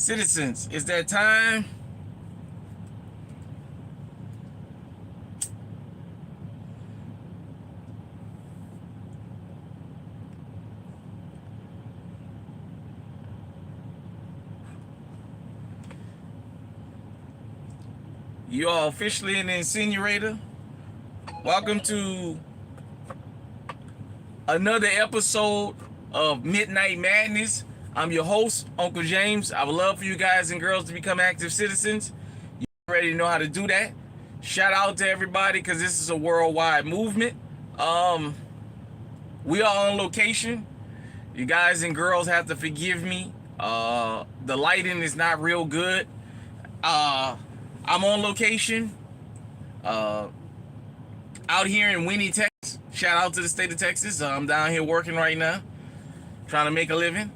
Citizens, it's that time. You are officially in the incinerator. Welcome to another episode of Midnight Madness. I'm your host, Uncle James. I would love for you guys and girls to become active citizens. You already know how to do that. Shout out to everybody because this is a worldwide movement. We are on location. You guys and girls have to forgive me. The lighting is not real good. I'm on location out here in Winnie, Texas. Shout out to the state of Texas. I'm down here working right now, trying to make a living.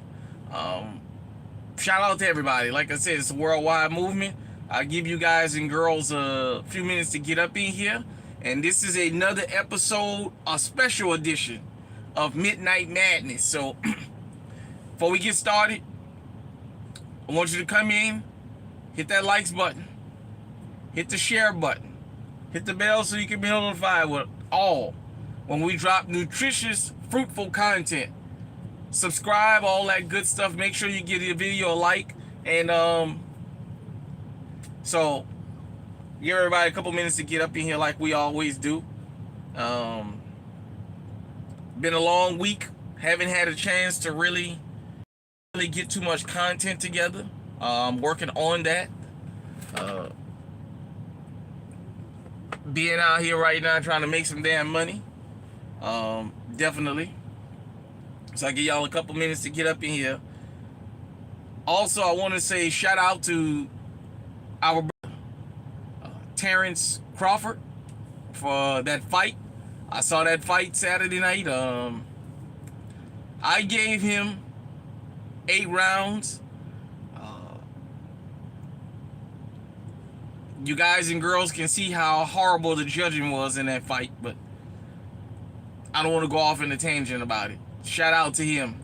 Shout out to everybody. Like I said, it's a worldwide movement. I'll give you guys and girls a few minutes to get up in here. And this is another episode, a special edition of Midnight Madness. So, before we get started, I want you to come in, hit that likes button, hit the share button, hit the bell so you can be notified with all when we drop nutritious, fruitful content. Subscribe, all that good stuff. Make sure you give the video a like. And so give everybody a couple minutes to get up in here like we always do. Been a long week. Haven't had a chance to really get too much content together. I'm working on that. Being out here right now trying to make some damn money. Definitely. So I give y'all a couple minutes to get up in here. Also, I want to say shout out to our brother, Terrence Crawford, for that fight. I saw that fight Saturday night. I gave him 8 rounds. You guys and girls can see how horrible the judging was in that fight, but I don't want to go off in a tangent about it. Shout out to him.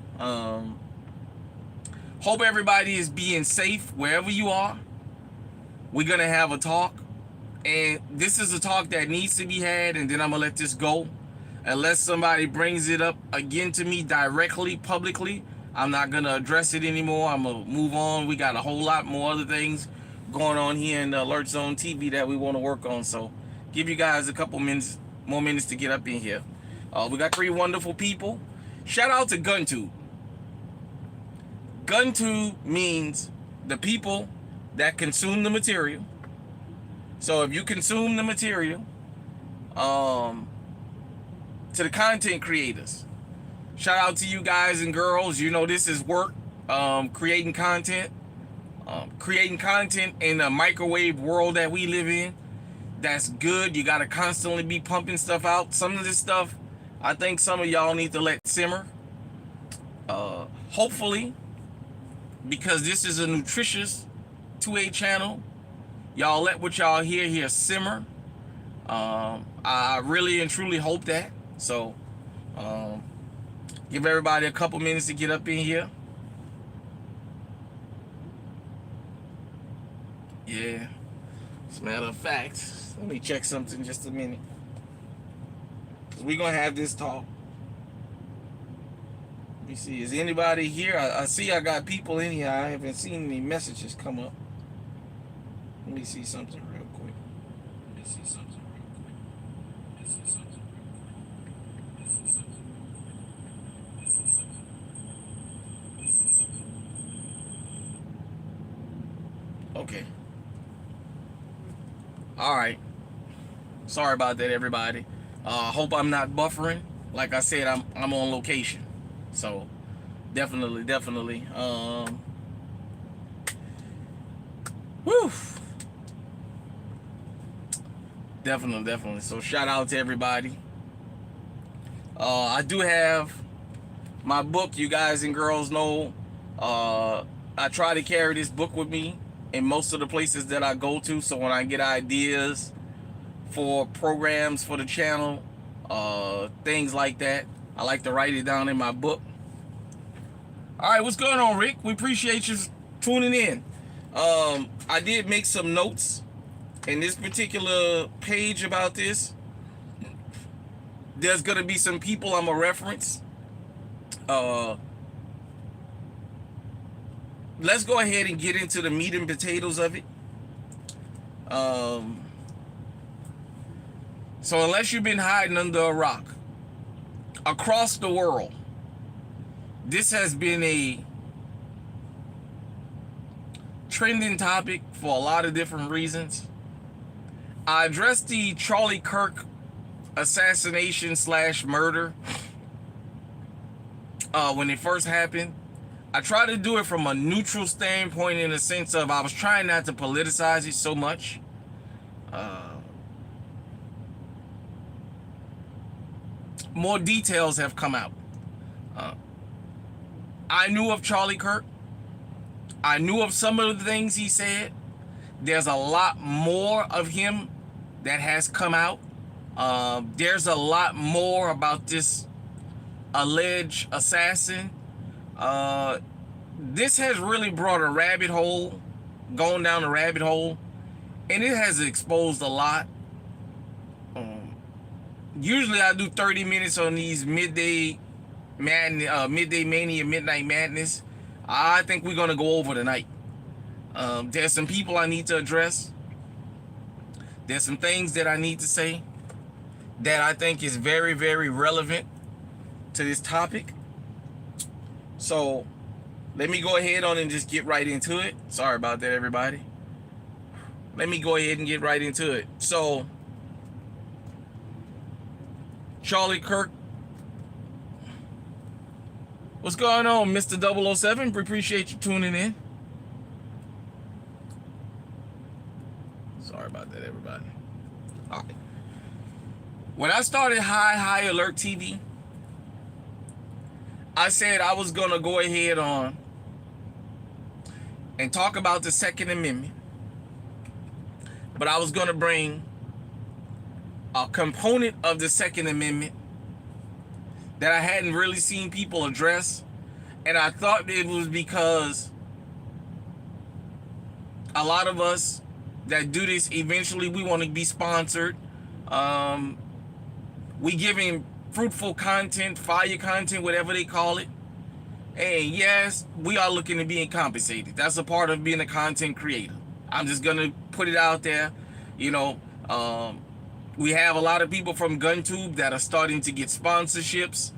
Hope everybody is being safe wherever you are. We're gonna have a talk, and this is a talk that needs to be had, and then I'm gonna let this go. Unless somebody brings it up again to me directly, publicly, I'm not gonna address it anymore. I'm gonna move on. We got a whole lot more other things going on here in the Alert Zone TV that we want to work on. So give you guys a couple more minutes to get up in here. We got 3 wonderful people. Shout out to GunTube. GunTube means the people that consume the material. So if you consume the material, to the content creators, shout out to you guys and girls. You know this is work, creating content. Creating content in the microwave world that we live in, that's good. You got to constantly be pumping stuff out. Some of this stuff, I think some of y'all need to let simmer. Hopefully, because this is a nutritious 2A channel, y'all let what y'all hear here simmer. I really and truly hope that. So, give everybody a couple minutes to get up in here. Yeah, as a matter of fact, let me check something just a minute. We're going to have this talk. Let me see, is anybody here? I see I got people in here. I haven't seen any messages come up. Let me see something real quick. Okay. All right. Sorry about that, everybody. Hope I'm not buffering. Like I said, I'm on location, so definitely. Whew. Definitely. So shout out to everybody. I do have my book. You guys and girls know. I try to carry this book with me in most of the places that I go to. So when I get ideas for programs for the channel, things like that, I like to write it down in my book. All right, what's going on, Rick? We appreciate you tuning in. I did make some notes in this particular page about this. There's gonna be some people I'm gonna reference. Let's go ahead and get into the meat and potatoes of it. So unless you've been hiding under a rock, across the world, this has been a trending topic for a lot of different reasons. I addressed the Charlie Kirk assassination / murder when it first happened. I tried to do it from a neutral standpoint, in the sense of I was trying not to politicize it so much. More details have come out. I knew of Charlie Kirk. I knew of some of the things he said. There's a lot more of him that has come out. There's a lot more about this alleged assassin. This has really brought a rabbit hole, going down a rabbit hole, and it has exposed a lot. Usually I do 30 minutes on these midday mania, midnight madness. I think we're gonna go over tonight. There's some people I need to address. There's some things that I need to say that I think is very, very relevant to this topic. So let me go ahead on and just get right into it. Sorry about that, everybody. Let me go ahead and get right into it. So Charlie Kirk. What's going on, Mr. 007? We appreciate you tuning in. Sorry about that, everybody. All right. When I started High Alert TV, I said I was going to go ahead on and talk about the Second Amendment, but I was going to bring a component of the Second Amendment that I hadn't really seen people address, and I thought it was because a lot of us that do this, eventually we want to be sponsored. We giving fruitful content, fire content, whatever they call it. And yes, we are looking to being compensated. That's a part of being a content creator. I'm just gonna put it out there. You know, we have a lot of people from GunTube that are starting to get sponsorships,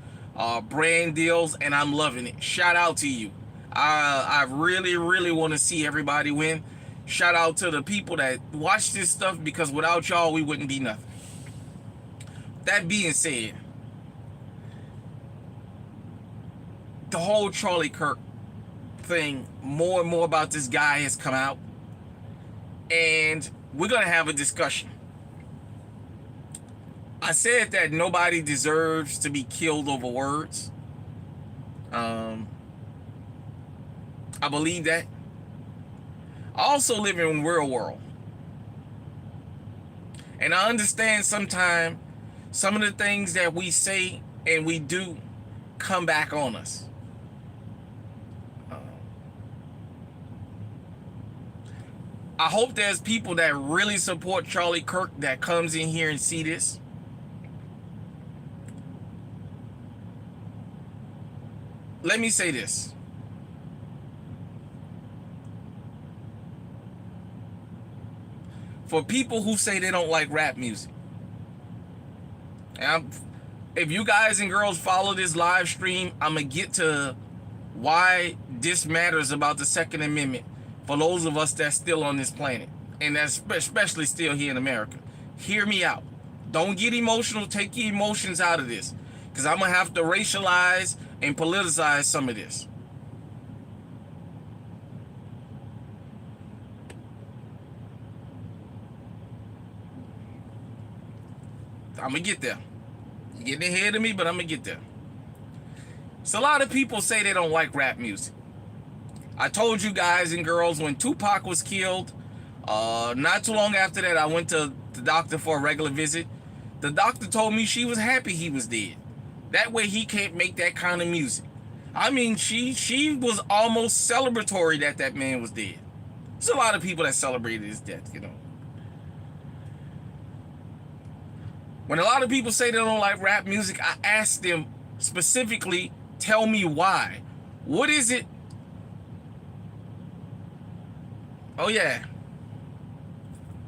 brand deals, and I'm loving it. Shout out to you. I really, really want to see everybody win. Shout out to the people that watch this stuff, because without y'all, we wouldn't be nothing. That being said, the whole Charlie Kirk thing, more and more about this guy has come out, and we're going to have a discussion. I said that nobody deserves to be killed over words. I believe that. I also live in a real world. And I understand sometimes some of the things that we say and we do come back on us. I hope there's people that really support Charlie Kirk that comes in here and see this. Let me say this. For people who say they don't like rap music, and if you guys and girls follow this live stream, I'm going to get to why this matters about the Second Amendment for those of us that's still on this planet, and that's especially still here in America. Hear me out. Don't get emotional. Take your emotions out of this, because I'm going to have to racialize and politicize some of this. I'm going to get there. You're getting ahead of me, but I'm going to get there. So a lot of people say they don't like rap music. I told you guys and girls, when Tupac was killed, not too long after that, I went to the doctor for a regular visit. The doctor told me she was happy he was dead. That way he can't make that kind of music. I mean, she was almost celebratory that that man was dead. There's a lot of people that celebrated his death, you know. When a lot of people say they don't like rap music, I ask them specifically, tell me why. What is it? Oh yeah,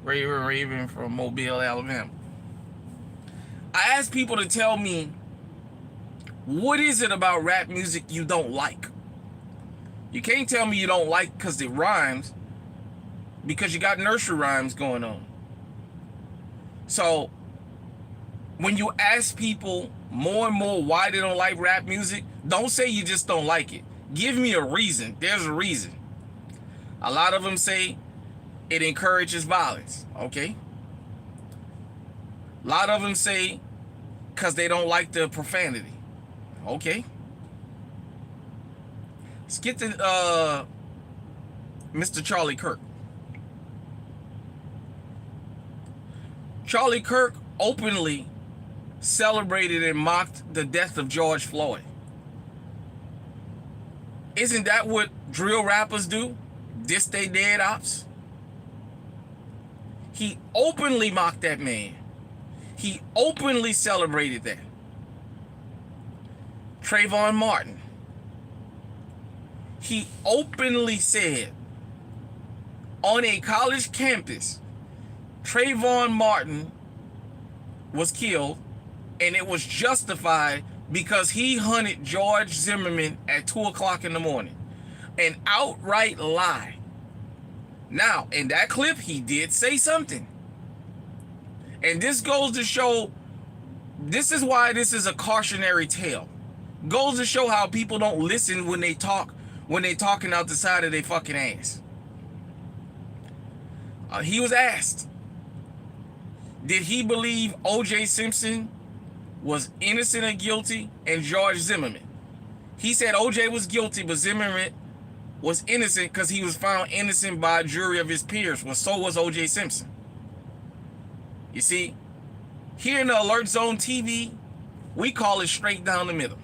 Raven from Mobile, Alabama. I ask people to tell me, what is it about rap music you don't like? You can't tell me you don't like because it rhymes, because you got nursery rhymes going on. So when you ask people more and more why they don't like rap music, don't say you just don't like it. Give me a reason. There's a reason. A lot of them say it encourages violence. Okay. A lot of them say because they don't like the profanity. Okay. Let's get to Mr. Charlie Kirk. Charlie Kirk openly celebrated and mocked the death of George Floyd. Isn't that what drill rappers do? Diss they dead ops? He openly mocked that man. He openly celebrated that. Trayvon Martin. He openly said on a college campus, Trayvon Martin was killed, and it was justified because he hunted George Zimmerman at 2 o'clock in the morning. An outright lie. Now, in that clip, he did say something. And this goes to show, this is why this is a cautionary tale. Goes to show how people don't listen when they talk, when they talking out the side of their fucking ass. He was asked, did he believe O.J. Simpson was innocent or guilty, and George Zimmerman? He said O.J. was guilty, but Zimmerman was innocent because he was found innocent by a jury of his peers. Well, so was O.J. Simpson. You see, here in the Alert Zone TV, we call it straight down the middle.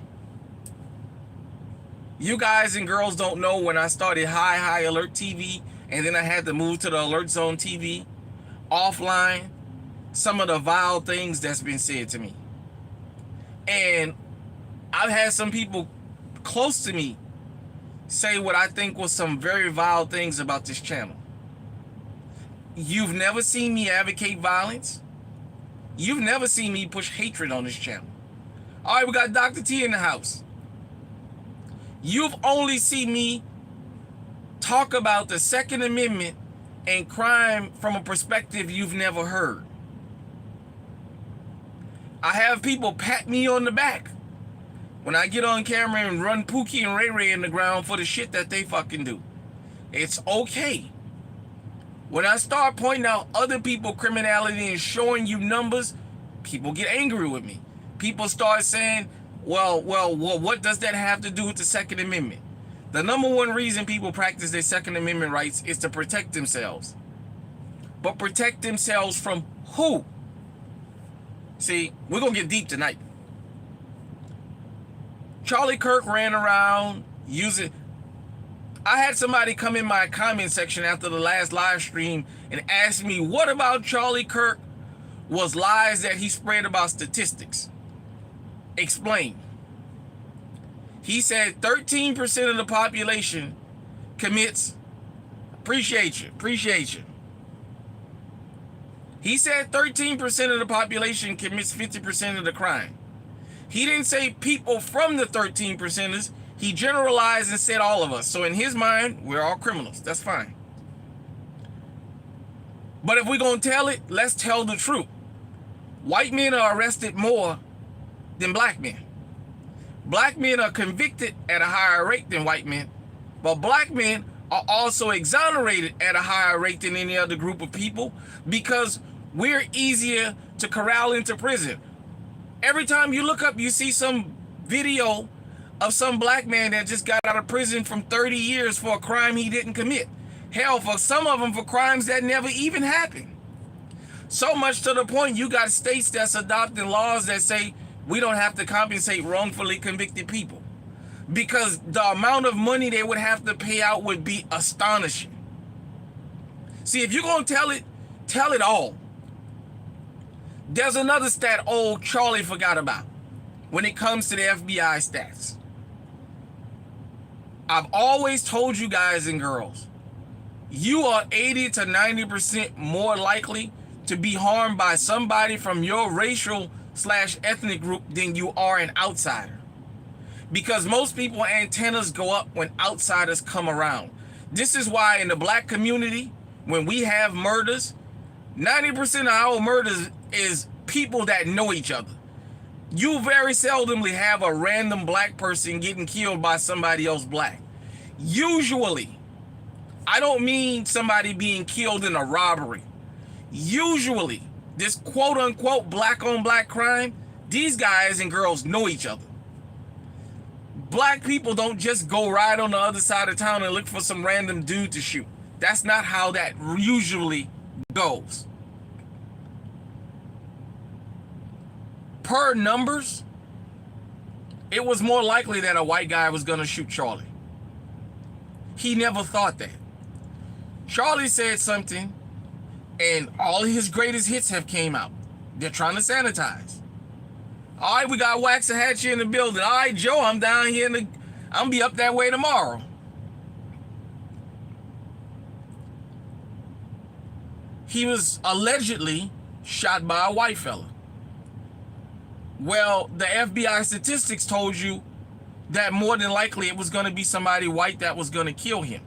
You guys and girls don't know, when I started High Alert TV, and then I had to move to the Alert Zone TV offline, some of the vile things that's been said to me. And I've had some people close to me say what I think was some very vile things about this channel. You've never seen me advocate violence. You've never seen me push hatred on this channel. All right, we got Dr. T in the house. You've only seen me talk about the Second Amendment and crime from a perspective you've never heard. I have people pat me on the back when I get on camera and run Pookie and Ray Ray in the ground for the shit that they fucking do. It's okay. When I start pointing out other people's criminality and showing you numbers, people get angry with me. People start saying, well, what does that have to do with the Second Amendment? The number one reason people practice their Second Amendment rights is to protect themselves. But protect themselves from who? See, we're going to get deep tonight. Charlie Kirk ran around using... I had somebody come in my comment section after the last live stream and ask me, what about Charlie Kirk was lies that he spread about statistics? Explain. He said 13% of the population commits... Appreciate you. He said 13% of the population commits 50% of the crime. He didn't say people from the 13%ers. He generalized and said all of us. So in his mind, we're all criminals. That's fine. But if we're going to tell it, let's tell the truth. White men are arrested more than black men. Black men are convicted at a higher rate than white men. But black men are also exonerated at a higher rate than any other group of people because we're easier to corral into prison. Every time you look up, you see some video of some black man that just got out of prison from 30 years for a crime he didn't commit. Hell, for some of them for crimes that never even happened. So much to the point you got states that's adopting laws that say we don't have to compensate wrongfully convicted people. because the amount of money they would have to pay out would be astonishing. See, if you're going to tell it all. There's another stat old Charlie forgot about when it comes to the FBI stats. I've always told you guys and girls, you are 80 to 90% more likely to be harmed by somebody from your racial/ethnic group than you are an outsider. Because most people's antennas go up when outsiders come around. This is why in the black community, when we have murders, 90% of our murders is people that know each other. You very seldomly have a random black person getting killed by somebody else black. Usually, I don't mean somebody being killed in a robbery. Usually, this quote unquote black on black crime, these guys and girls know each other. Black people don't just go right on the other side of town and look for some random dude to shoot. That's not how that usually goes. Per numbers, it was more likely that a white guy was going to shoot Charlie. He never thought that. Charlie said something, and all his greatest hits have came out. They're trying to sanitize. All right, we got Waxahachie in the building. All right, Joe, I'm down here. I'm going to be up that way tomorrow. He was allegedly shot by a white fella. Well, the FBI statistics told you that more than likely it was going to be somebody white that was going to kill him.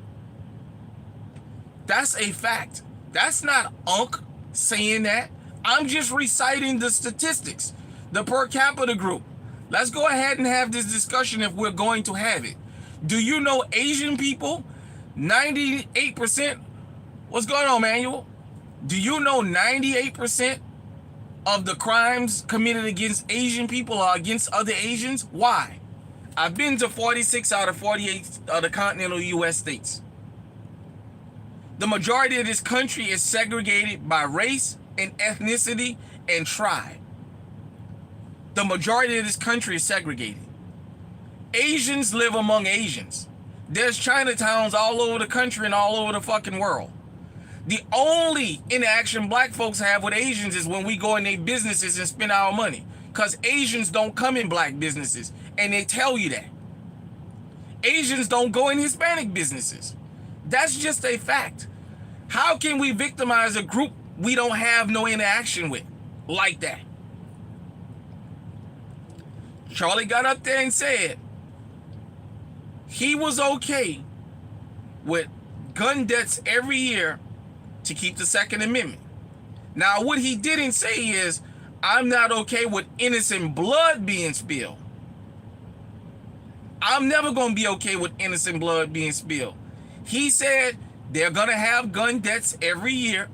That's a fact. That's not Unc saying that. I'm just reciting the statistics, the per capita group. Let's go ahead and have this discussion if we're going to have it. Do you know Asian people, 98%? What's going on, Manuel? Do you know 98% of the crimes committed against Asian people are against other Asians? Why? I've been to 46 out of 48 of the continental U.S. states. The majority of this country is segregated by race and ethnicity and tribe. The majority of this country is segregated. Asians live among Asians. There's Chinatowns all over the country and all over the fucking world. The only interaction black folks have with Asians is when we go in their businesses and spend our money. Because Asians don't come in black businesses. And they tell you that. Asians don't go in Hispanic businesses. That's just a fact. How can we victimize a group we don't have no interaction with like that? Charlie got up there and said he was okay with gun deaths every year to keep the Second Amendment. Now, what he didn't say is, I'm not okay with innocent blood being spilled. I'm never going to be okay with innocent blood being spilled. He said they're going to have gun deaths every year,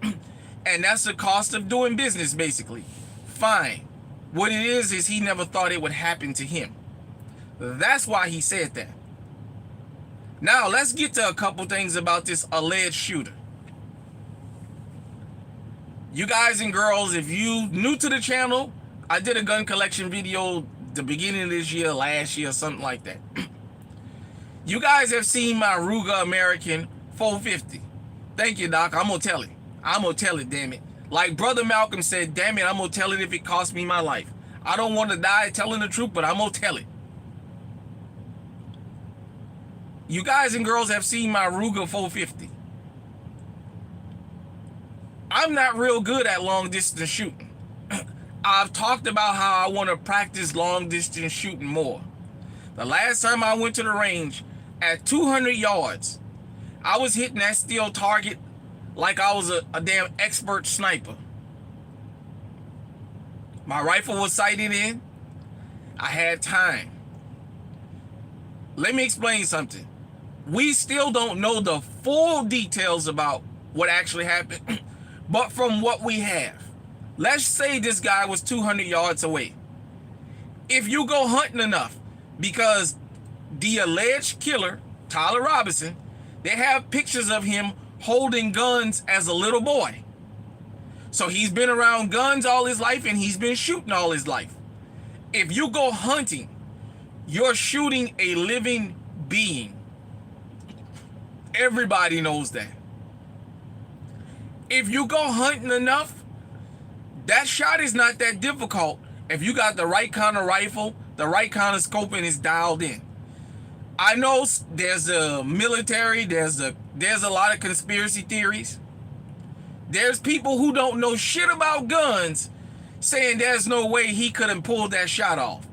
and that's the cost of doing business, basically. Fine. What it is he never thought it would happen to him. That's why he said that. Now, let's get to a couple things about this alleged shooter. You guys and girls, if you new to the channel, I did a gun collection video the beginning of this year, last year, something like that. You guys have seen my Ruger American 450. Thank you, Doc. I'm going to tell it. I'm going to tell it, damn it. Like Brother Malcolm said, damn it, I'm going to tell it if it costs me my life. I don't want to die telling the truth, but I'm going to tell it. You guys and girls have seen my Ruger 450. I'm not real good at long distance shooting. I've talked about how I want to practice long distance shooting more. The last time I went to the range at 200 yards, I was hitting that steel target like I was a damn expert sniper. My rifle was sighted in. I had time. Let me explain something. We still don't know the full details about what actually happened. But from what we have, let's say this guy was 200 yards away. If you go hunting enough, because the alleged killer, Tyler Robinson, they have pictures of him holding guns as a little boy. So he's been around guns all his life and he's been shooting all his life. If you go hunting You're shooting a living being. Everybody knows that. If you go hunting enough, that shot is not that difficult if you got the right kind of rifle, the right kind of scope, and it's dialed in. I know there's a military, there's a lot of conspiracy theories. There's people who don't know shit about guns saying there's no way he couldn't pull that shot off.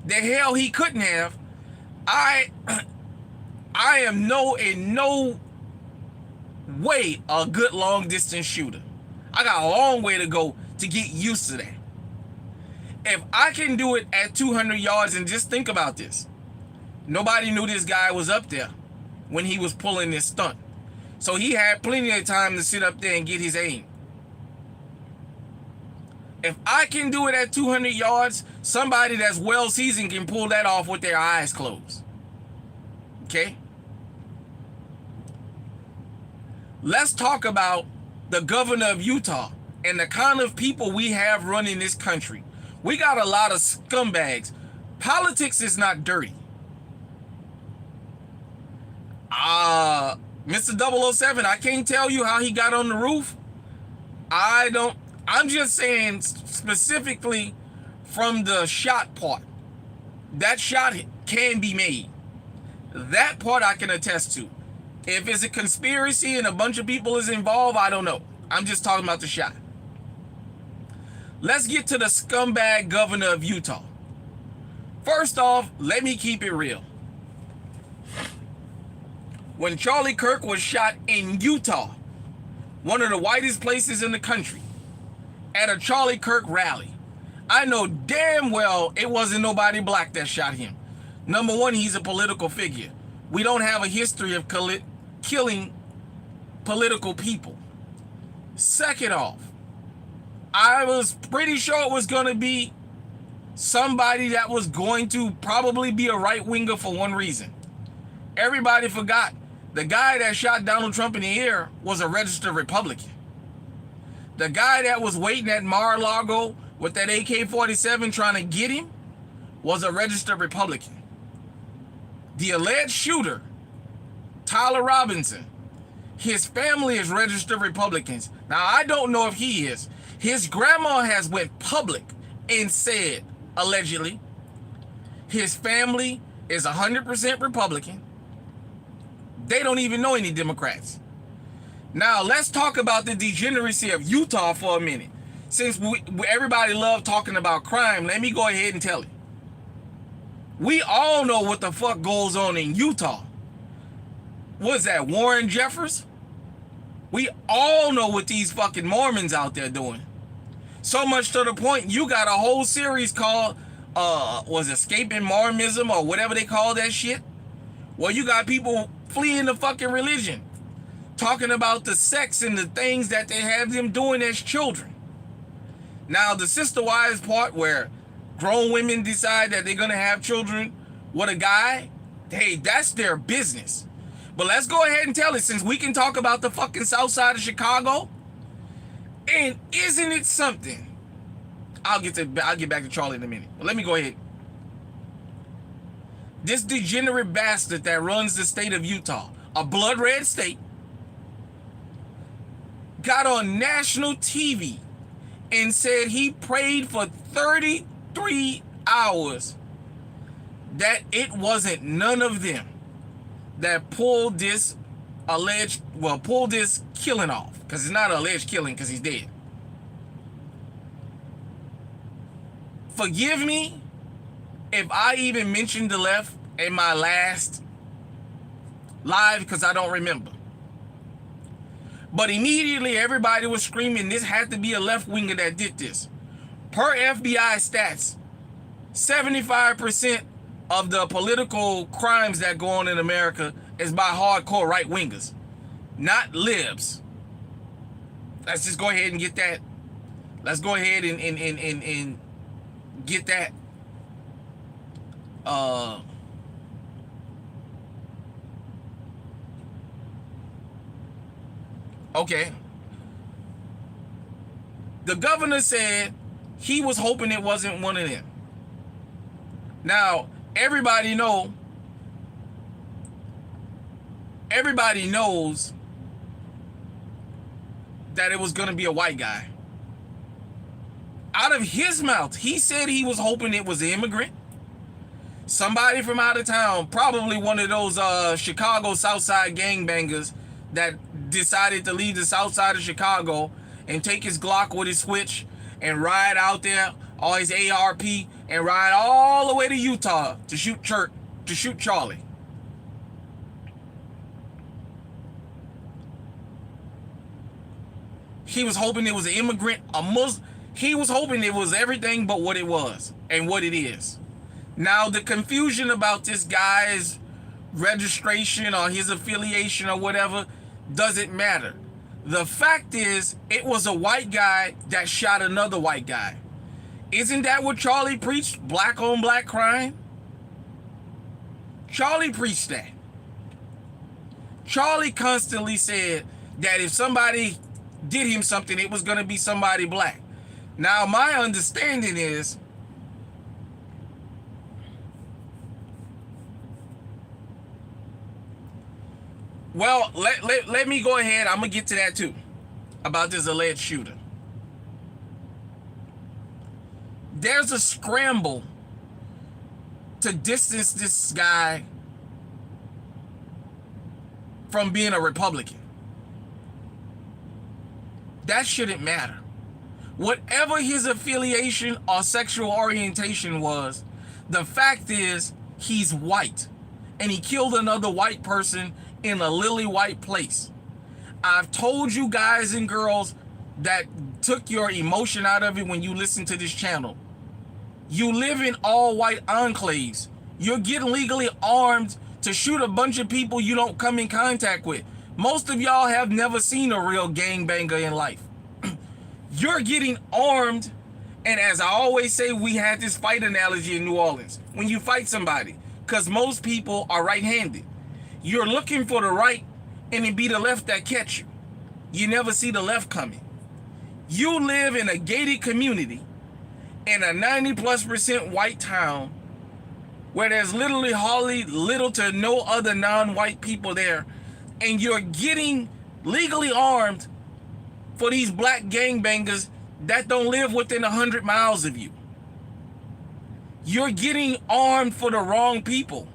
The hell he couldn't have. I am in no way a good long distance shooter. I got a long way to go to get used to that. If I can do it at 200 yards, and just think about this. Nobody knew this guy was up there when he was pulling this stunt. So he had plenty of time to sit up there and get his aim. If I can do it at 200 yards, somebody that's well seasoned can pull that off with their eyes closed. Okay? Let's talk about the governor of Utah and the kind of people we have running this country. We got a lot of scumbags. Politics is not dirty. Mr. 007, I can't tell you how he got on the roof. I'm just saying specifically from the shot part. That shot can be made. That part I can attest to. If it's a conspiracy and a bunch of people is involved, I don't know. I'm just talking about the shot. Let's get to the scumbag governor of Utah. First off, let me keep it real. When Charlie Kirk was shot in Utah, one of the whitest places in the country, at a Charlie Kirk rally, I know damn well it wasn't nobody black that shot him. Number one, he's a political figure. We don't have a history of killing political people. Second off, I was pretty sure it was going to be somebody that was going to probably be a right-winger for one reason. Everybody forgot the guy that shot Donald Trump in the air was a registered Republican. The guy that was waiting at Mar-a-Lago with that AK-47 trying to get him was a registered Republican. The alleged shooter, Tyler Robinson, his family is registered Republicans. Now, I don't know if he is. His grandma has went public and said, allegedly, his family is 100% Republican. They don't even know any Democrats. Now, let's talk about the degeneracy of Utah for a minute. Since everybody loves talking about crime, let me go ahead and tell you. We all know what the fuck goes on in Utah. What's that, Warren Jeffers? We all know what these fucking Mormons out there doing. So much to the point, you got a whole series called, was Escaping Mormonism or whatever they call that shit? Well, you got people fleeing the fucking religion, talking about the sex and the things that they have them doing as children. Now, the sister wives part where grown women decide that they're going to have children with a guy, hey, that's their business. But let's go ahead and tell it, since we can talk about the fucking south side of Chicago. And isn't it something? I'll get back to Charlie in a minute. But let me go ahead. This degenerate bastard that runs the state of Utah, a blood red state, got on national TV and said he prayed for 33 hours that it wasn't none of them that pulled this killing off. Because it's not an alleged killing, because he's dead. Forgive me if I even mentioned the left in my last live, because I don't remember. But immediately everybody was screaming this had to be a left-winger that did this. Per FBI stats, 75% of the political crimes that go on in America is by hardcore right-wingers, not libs. Let's just go ahead and get that. Let's go ahead and get that. Okay. The governor said he was hoping it wasn't one of them. Now, everybody knows that it was going to be a white guy. Out of his mouth, he said he was hoping it was an immigrant. Somebody from out of town, probably one of those Chicago Southside gangbangers that decided to leave the south side of Chicago and take his Glock with his switch and ride out there, or his ARP, and ride all the way to Utah to shoot Charlie. He was hoping it was an immigrant, a Muslim. He was hoping it was everything but what it was and what it is. Now, the confusion about this guy's registration or his affiliation or whatever doesn't matter. The fact is, it was a white guy that shot another white guy. Isn't that what Charlie preached? Black on black crime? Charlie preached that. Charlie constantly said that if somebody did him something, it was going to be somebody black. Now, my understanding is, well, let me go ahead. I'm going to get to that too, about this alleged shooter. There's a scramble to distance this guy from being a Republican. That shouldn't matter. Whatever his affiliation or sexual orientation was, the fact is he's white, and he killed another white person in a lily white place. I've told you guys and girls that took your emotion out of it when you listen to this channel. You live in all white enclaves. You're getting legally armed to shoot a bunch of people you don't come in contact with. Most of y'all have never seen a real gangbanger in life. You're getting armed, and as I always say, we had this fight analogy in New Orleans. When you fight somebody, because most people are right-handed, you're looking for the right, and it be the left that catch you. You never see the left coming. You live in a gated community in a 90+% white town where there's literally hardly little to no other non-white people there, and you're getting legally armed for these black gangbangers that don't live within 100 miles of you. You're getting armed for the wrong people.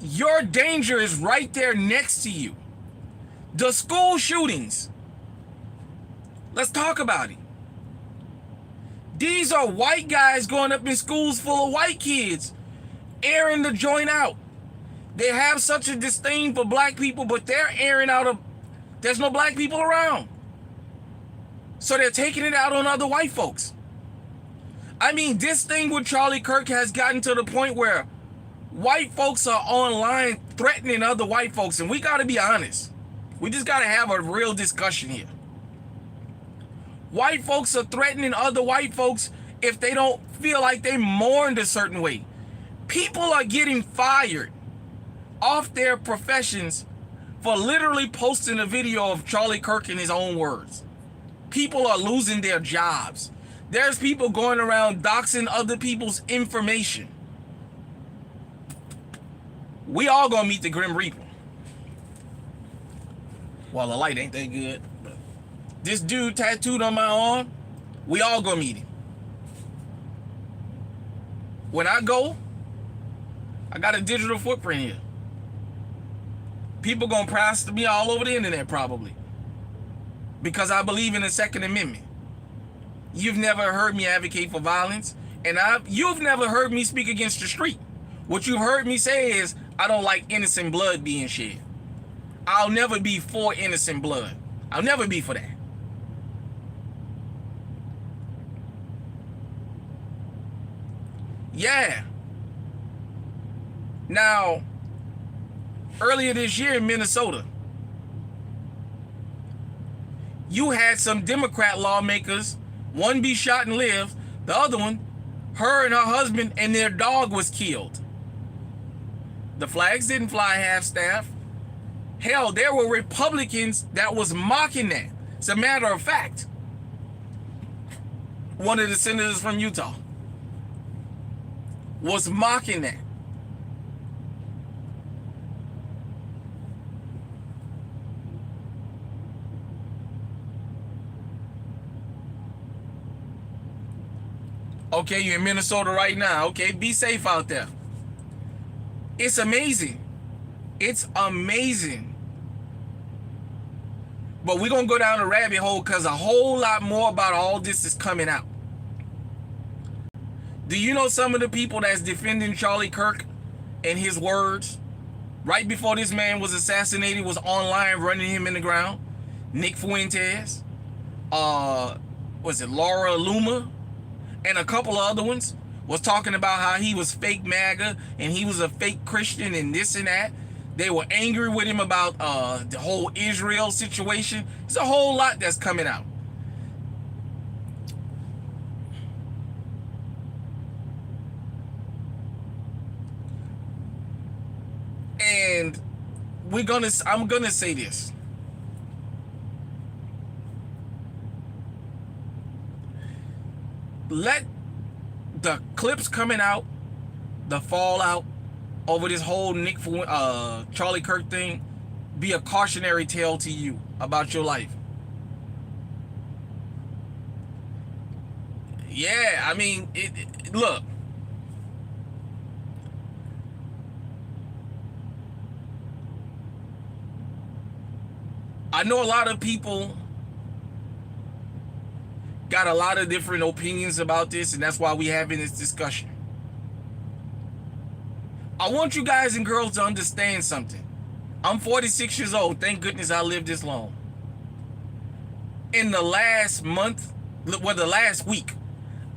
Your danger is right there next to you. The school shootings. Let's talk about it. These are white guys going up in schools full of white kids, airing the joint out. They have such a disdain for black people, but they're airing out there's no black people around. So they're taking it out on other white folks. I mean, this thing with Charlie Kirk has gotten to the point where white folks are online threatening other white folks, and we got to be honest. We just got to have a real discussion here. White folks are threatening other white folks if they don't feel like they mourned a certain way. People are getting fired off their professions for literally posting a video of Charlie Kirk in his own words. People are losing their jobs. There's people going around doxing other people's information. We all gonna meet the Grim Reaper. Well, the light ain't that good. But this dude tattooed on my arm, we all gonna meet him. When I go, I got a digital footprint here. People gonna plaster me all over the internet probably, because I believe in the Second Amendment. You've never heard me advocate for violence, and you've never heard me speak against the street. What you've heard me say is, I don't like innocent blood being shed. I'll never be for innocent blood. I'll never be for that. Yeah. Now, earlier this year in Minnesota, you had some Democrat lawmakers, one be shot and lived, the other one, her and her husband and their dog was killed. The flags didn't fly half-staff. Hell, there were Republicans that was mocking that. As a matter of fact, one of the senators from Utah, was mocking that. Okay, you're in Minnesota right now. Okay, be safe out there. It's amazing. It's amazing. But we're going to go down the rabbit hole because a whole lot more about all this is coming out. Do you know some of the people that's defending Charlie Kirk and his words? Right before this man was assassinated, was online running him in the ground. Nick Fuentes, was it Laura Luma, and a couple of other ones was talking about how he was fake MAGA and he was a fake Christian and this and that. They were angry with him about the whole Israel situation. There's a whole lot that's coming out. And I'm gonna say this. Let the clips coming out, the fallout over this whole Charlie Kirk thing be a cautionary tale to you about your life. Yeah, I mean, look. I know a lot of people got a lot of different opinions about this, and that's why we having this discussion. I want you guys and girls to understand something. I'm 46 years old. Thank goodness I lived this long. In the last month, well, the last week,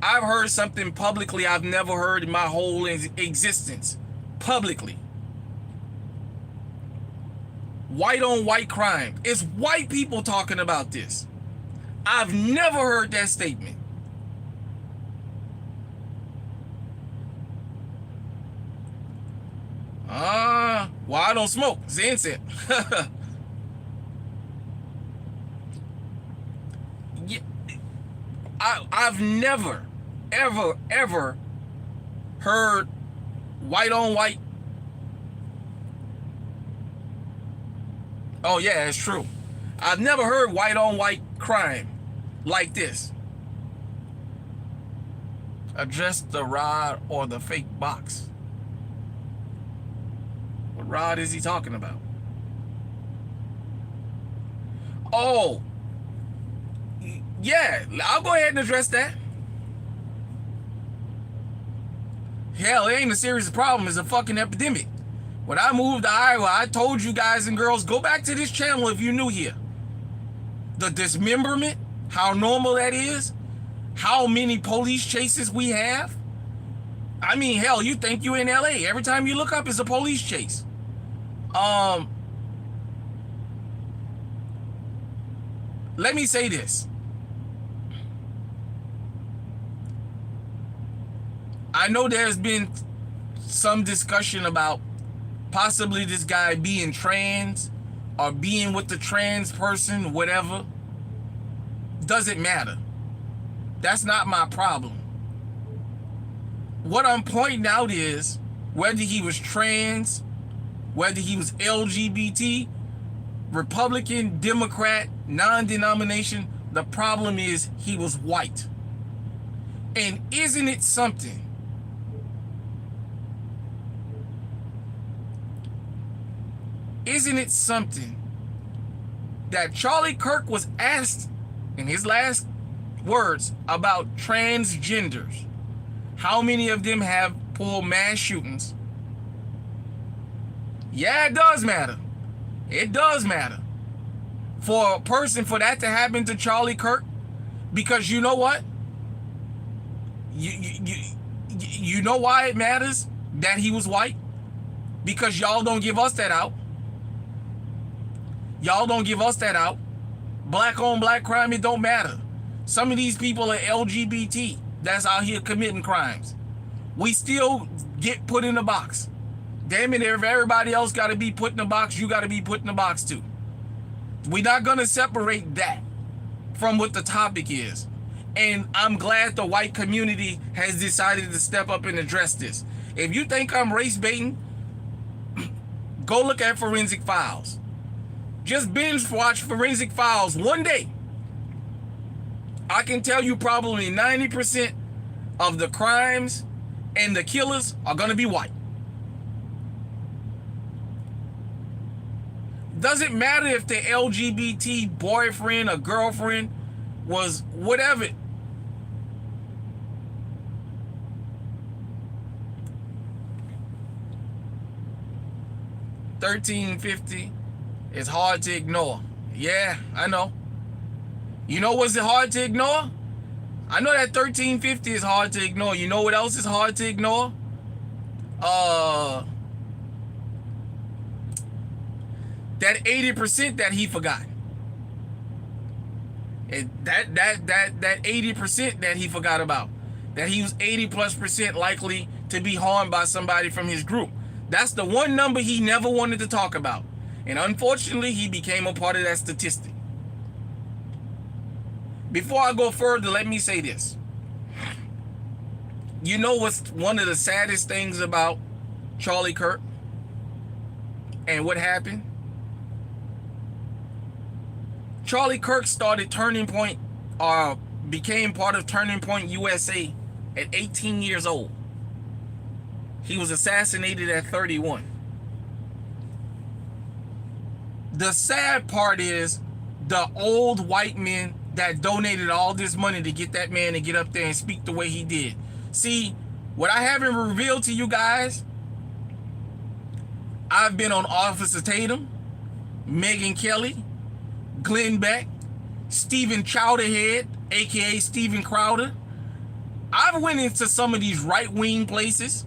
I've heard something publicly I've never heard in my whole existence. Publicly. White on white crime. It's white people talking about this. I've never heard that statement. Well, I don't smoke. It's incense. Yeah, I've never, ever heard white on white. Oh yeah, it's true. I've never heard white on white crime like this. Address the rod or the fake box. What rod is he talking about? Oh, yeah, I'll go ahead and address that. Hell, it ain't a serious problem. It's a fucking epidemic. When I moved to Iowa, I told you guys and girls, go back to this channel if you're new here. The dismemberment, how normal that is, how many police chases we have. I mean, hell, you think you in LA. Every time you look up, it's a police chase. Let me say this. I know there's been some discussion about possibly this guy being trans or being with the trans person, whatever. Doesn't matter. That's not my problem. What I'm pointing out is whether he was trans, whether he was LGBT, Republican, Democrat, non-denomination, the problem is he was white. And isn't it something? Isn't it something that Charlie Kirk was asked in his last words about transgenders? How many of them have pulled mass shootings? Yeah, it does matter. It does matter. For a person, for that to happen to Charlie Kirk, because you know what? You know why it matters that he was white? Because y'all don't give us that out. Y'all don't give us that out. Black on black crime, it don't matter. Some of these people are LGBT that's out here committing crimes. We still get put in a box. Damn it, if everybody else got to be put in a box, you got to be put in a box too. We're not going to separate that from what the topic is. And I'm glad the white community has decided to step up and address this. If you think I'm race baiting, go look at Forensic Files. Just binge watch Forensic Files one day. I can tell you probably 90% of the crimes and the killers are going to be white. Doesn't matter if the LGBT boyfriend or girlfriend was whatever. $13.50 is hard to ignore. Yeah, I know. You know what's hard to ignore? I know that $13.50 is hard to ignore. You know what else is hard to ignore? That 80% that he forgot. And that 80% that he forgot about. That he was 80+% likely to be harmed by somebody from his group. That's the one number he never wanted to talk about. And unfortunately, he became a part of that statistic. Before I go further, let me say this. You know what's one of the saddest things about Charlie Kirk and what happened? Charlie Kirk started Turning Point, or became part of Turning Point USA at 18 years old. He was assassinated at 31. The sad part is the old white men that donated all this money to get that man to get up there and speak the way he did. See, what I haven't revealed to you guys, I've been on Officer Tatum, Megyn Kelly, Glenn Beck, Stephen Chowderhead, aka Steven Crowder. I've went into some of these right-wing places.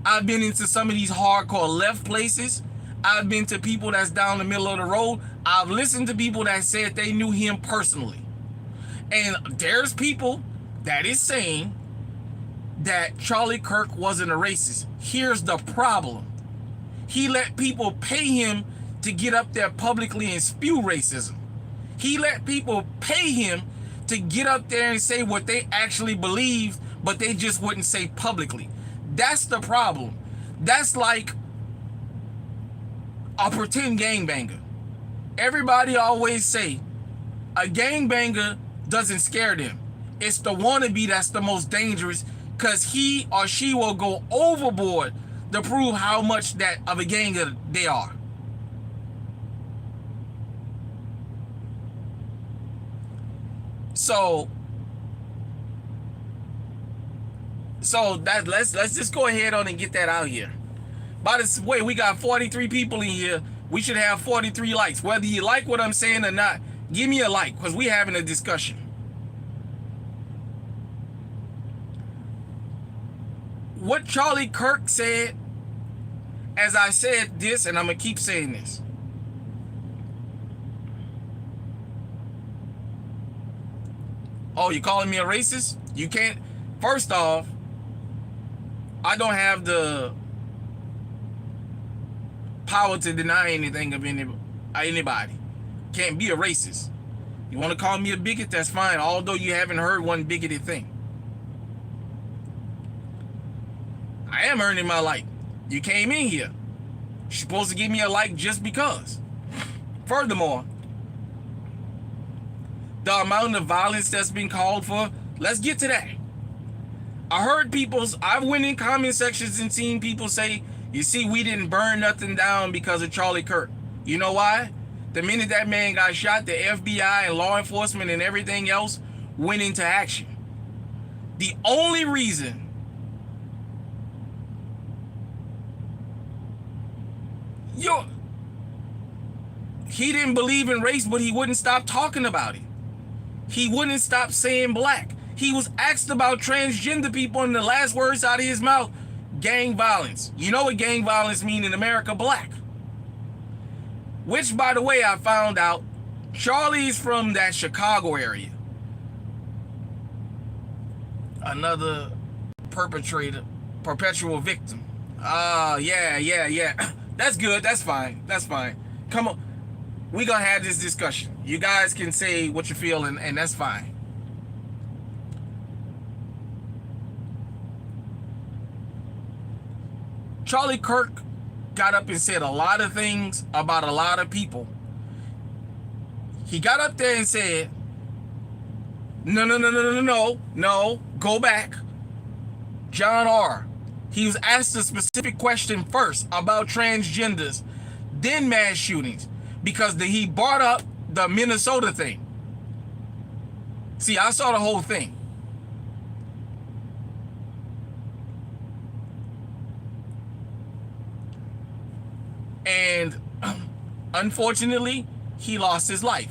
I've been into some of these hardcore left places. I've been to people that's down the middle of the road. I've listened to people that said they knew him personally. And there's people that is saying that Charlie Kirk wasn't a racist. Here's the problem. He let people pay him to get up there publicly and spew racism. He let people pay him to get up there and say what they actually believe, but they just wouldn't say publicly. That's the problem. That's like a pretend gangbanger. Everybody always say a gangbanger doesn't scare them. It's the wannabe that's the most dangerous, because he or she will go overboard to prove how much that of a ganger they are. So that let's just go ahead on and get that out here. By the way, we got 43 people in here. We should have 43 likes. Whether you like what I'm saying or not, give me a like, because we're having a discussion. What Charlie Kirk said, as I said this, and I'm going to keep saying this. Oh, you calling me a racist? You can't. First off, I don't have the power to deny anything of anybody. Can't be a racist. You want to call me a bigot? That's fine, although you haven't heard one bigoted thing. I am earning my like. You came in here. You're supposed to give me a like just because. Furthermore, the amount of violence that's been called for, let's get to that. I heard I went in comment sections and seen people say, you see, we didn't burn nothing down because of Charlie Kirk. You know why? The minute that man got shot, the FBI and law enforcement and everything else went into action. The only reason he didn't believe in race, but he wouldn't stop talking about it. He wouldn't stop saying black. He was asked about transgender people, and the last words out of his mouth, gang violence. You know what gang violence means in America? Black. Which, by the way, I found out Charlie's from that Chicago area. Another perpetual victim. Yeah. That's good. That's fine. Come on. We're going to have this discussion. You guys can say what you feel, and that's fine. Charlie Kirk got up and said a lot of things about a lot of people. He got up there and said, no, go back. John R. He was asked a specific question first about transgenders, then mass shootings, because he brought up the Minnesota thing. See, I saw the whole thing. And unfortunately, he lost his life.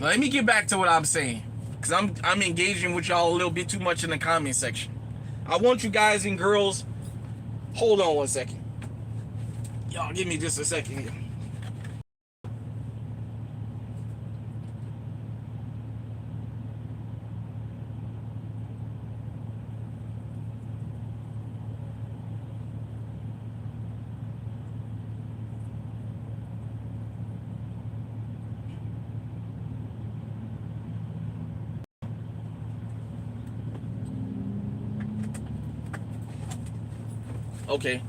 Let me get back to what I'm saying, because I'm engaging with y'all a little bit too much in the comment section. I want you guys and girls, hold on one second. Y'all give me just a second here. Okay.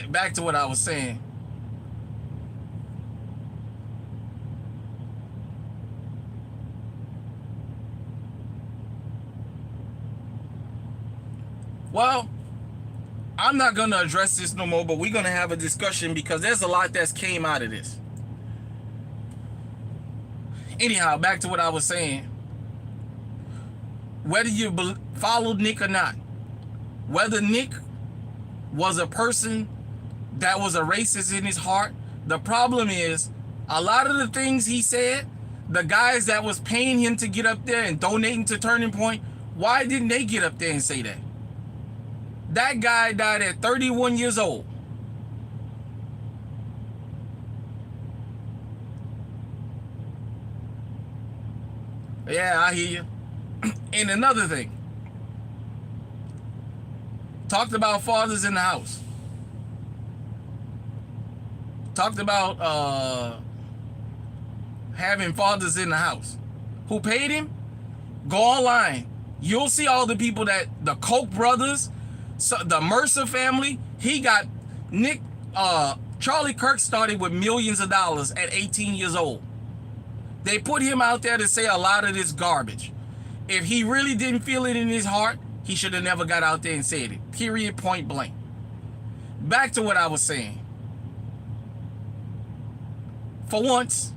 Back to what I was saying. Well, I'm not gonna address this no more, but we're gonna have a discussion because there's a lot that's came out of this. Anyhow, back to what I was saying. Whether you followed Nick or not, whether Nick was a person that was a racist in his heart, the problem is a lot of the things he said, the guys that was paying him to get up there and donating to Turning Point, why didn't they get up there and say that? That guy died at 31 years old. Yeah, I hear you. And another thing, talked about fathers in the house. Talked about having fathers in the house. Who paid him? Go online. You'll see all the people that the Koch brothers, the Mercer family. He got Nick. Charlie Kirk started with millions of dollars at 18 years old. They put him out there to say a lot of this garbage. If he really didn't feel it in his heart, he should have never got out there and said it. Period, point blank. Back to what I was saying. For once,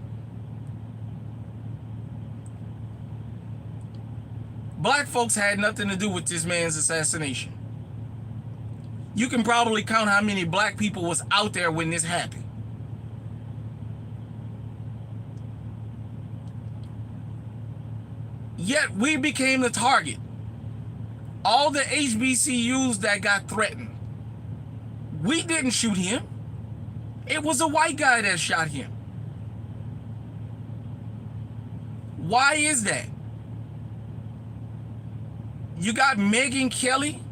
black folks had nothing to do with this man's assassination. You can probably count how many black people was out there when this happened. Yet we became the target. All the HBCUs that got threatened, we didn't shoot him. It was a white guy that shot him. Why is that? You got Megyn Kelly.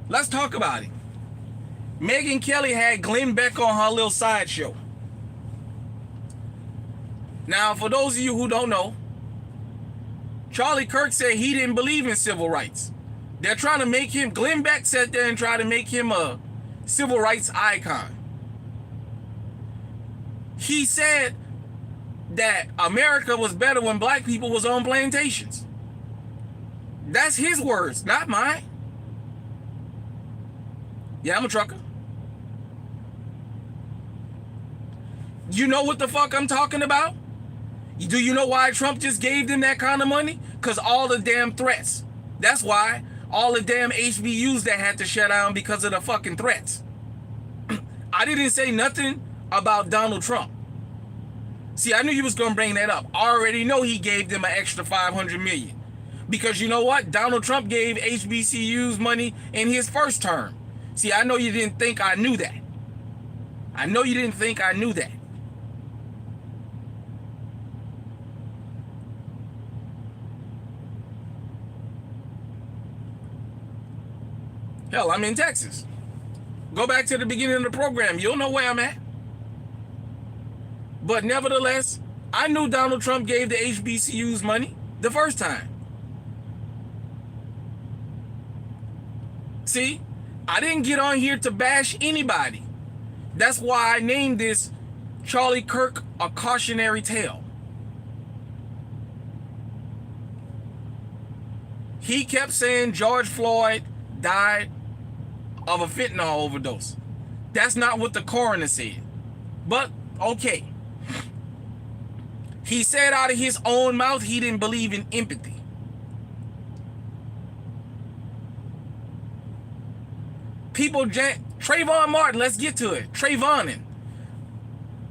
Let's talk about it. Megyn Kelly had Glenn Beck on her little sideshow. Now, for those of you who don't know, Charlie Kirk said he didn't believe in civil rights. They're trying to make him, Glenn Beck sat there and tried to make him a civil rights icon. He said that America was better when black people was on plantations. That's his words, not mine. Yeah, I'm a trucker. You know what the fuck I'm talking about? Do you know why Trump just gave them that kind of money? Because all the damn threats. That's why all the damn HBUs that had to shut down because of the fucking threats. I didn't say nothing about Donald Trump. See, I knew you was going to bring that up. I already know he gave them an extra $500 million. Because you know what? Donald Trump gave HBCUs money in his first term. See, I know you didn't think I knew that. I know you didn't think I knew that. Hell, I'm in Texas. Go back to the beginning of the program. You'll know where I'm at. But nevertheless, I knew Donald Trump gave the HBCUs money the first time. See, I didn't get on here to bash anybody. That's why I named this Charlie Kirk, a cautionary tale. He kept saying George Floyd died of a fentanyl overdose. That's not what the coroner said. But, okay. He said out of his own mouth he didn't believe in empathy. People, Trayvon Martin, let's get to it. Trayvonin.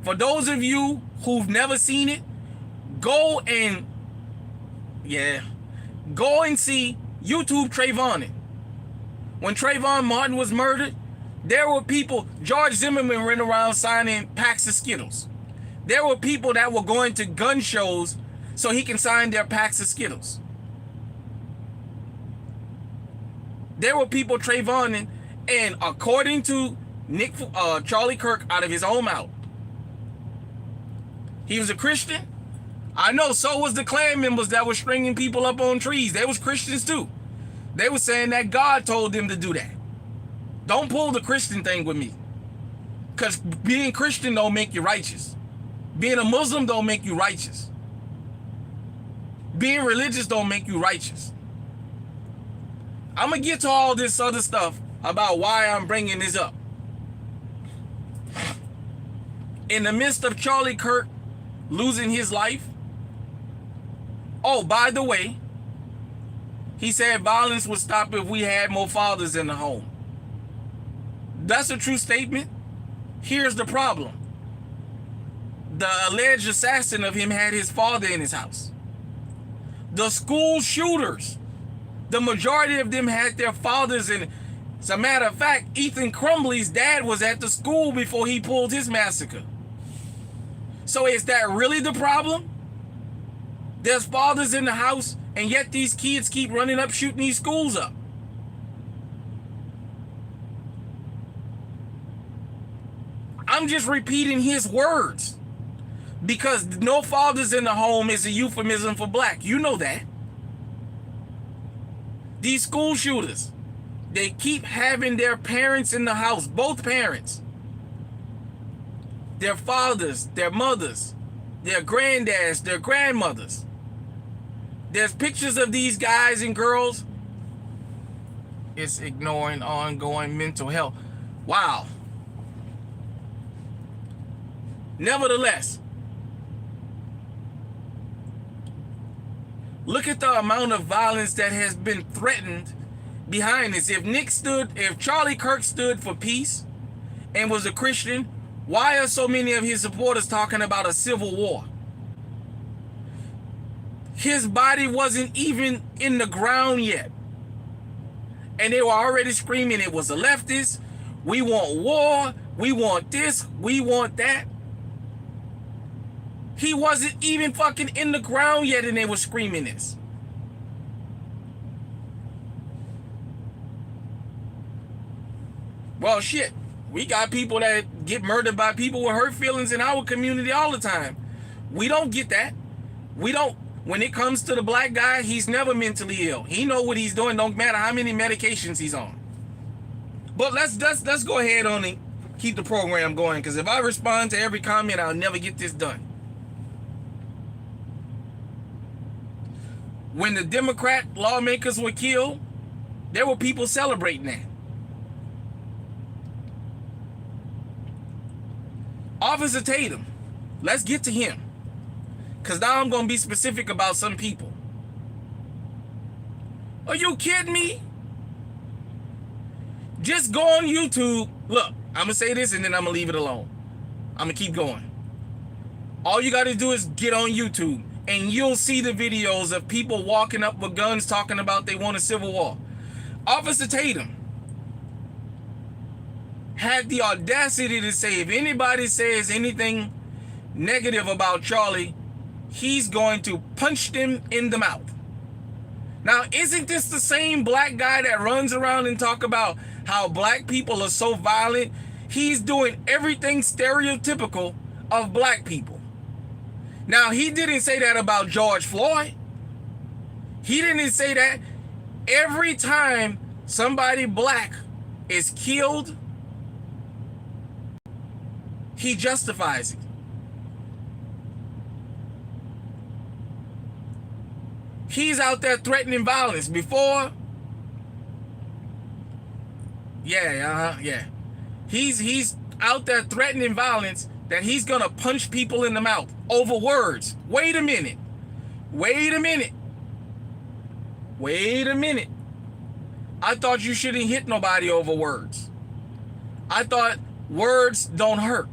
For those of you who've never seen it, go and see YouTube Trayvonin. When Trayvon Martin was murdered, there were people, George Zimmerman ran around signing packs of Skittles. There were people that were going to gun shows so he can sign their packs of Skittles. There were people Trayvonin, and according to Charlie Kirk out of his own mouth, he was a Christian. I know, so was the Klan members that were stringing people up on trees. They was Christians too. They were saying that God told them to do that. Don't pull the Christian thing with me. Because being Christian don't make you righteous. Being a Muslim don't make you righteous. Being religious don't make you righteous. I'm going to get to all this other stuff about why I'm bringing this up. In the midst of Charlie Kirk losing his life, oh, by the way, he said violence would stop if we had more fathers in the home. That's a true statement. Here's the problem. The alleged assassin of him had his father in his house. The school shooters, the majority of them had their fathers in. As a matter of fact, Ethan Crumbley's dad was at the school before he pulled his massacre. So is that really the problem? There's fathers in the house, and yet these kids keep running up, shooting these schools up. I'm just repeating his words. Because no fathers in the home is a euphemism for black. You know that. These school shooters, they keep having their parents in the house, both parents. Their fathers, their mothers, their granddads, their grandmothers. There's pictures of these guys and girls. It's ignoring ongoing mental health. Wow. Nevertheless, look at the amount of violence that has been threatened behind this. If Charlie Kirk stood for peace and was a Christian, why are so many of his supporters talking about a civil war? His body wasn't even in the ground yet. And they were already screaming it was a leftist. We want war. We want this. We want that. He wasn't even fucking in the ground yet and they were screaming this. Well, shit. We got people that get murdered by people with hurt feelings in our community all the time. We don't get that. We don't. When it comes to the black guy, he's never mentally ill. He know what he's doing. Don't matter how many medications he's on. But let's go ahead on and keep the program going. Because if I respond to every comment, I'll never get this done. When the Democrat lawmakers were killed, there were people celebrating that. Officer Tatum, let's get to him. Because now I'm going to be specific about some people. Are you kidding me? Just go on YouTube. Look, I'm going to say this and then I'm going to leave it alone. I'm going to keep going. All you got to do is get on YouTube and you'll see the videos of people walking up with guns talking about they want a civil war. Officer Tatum had the audacity to say if anybody says anything negative about Charlie, he's going to punch them in the mouth. Now, isn't this the same black guy that runs around and talk about how black people are so violent? He's doing everything stereotypical of black people. Now, he didn't say that about George Floyd. He didn't say that. Every time somebody black is killed, he justifies it. He's out there threatening violence. Before, yeah. He's out there threatening violence, that he's gonna punch people in the mouth over words. Wait a minute. I thought you shouldn't hit nobody over words. I thought words don't hurt.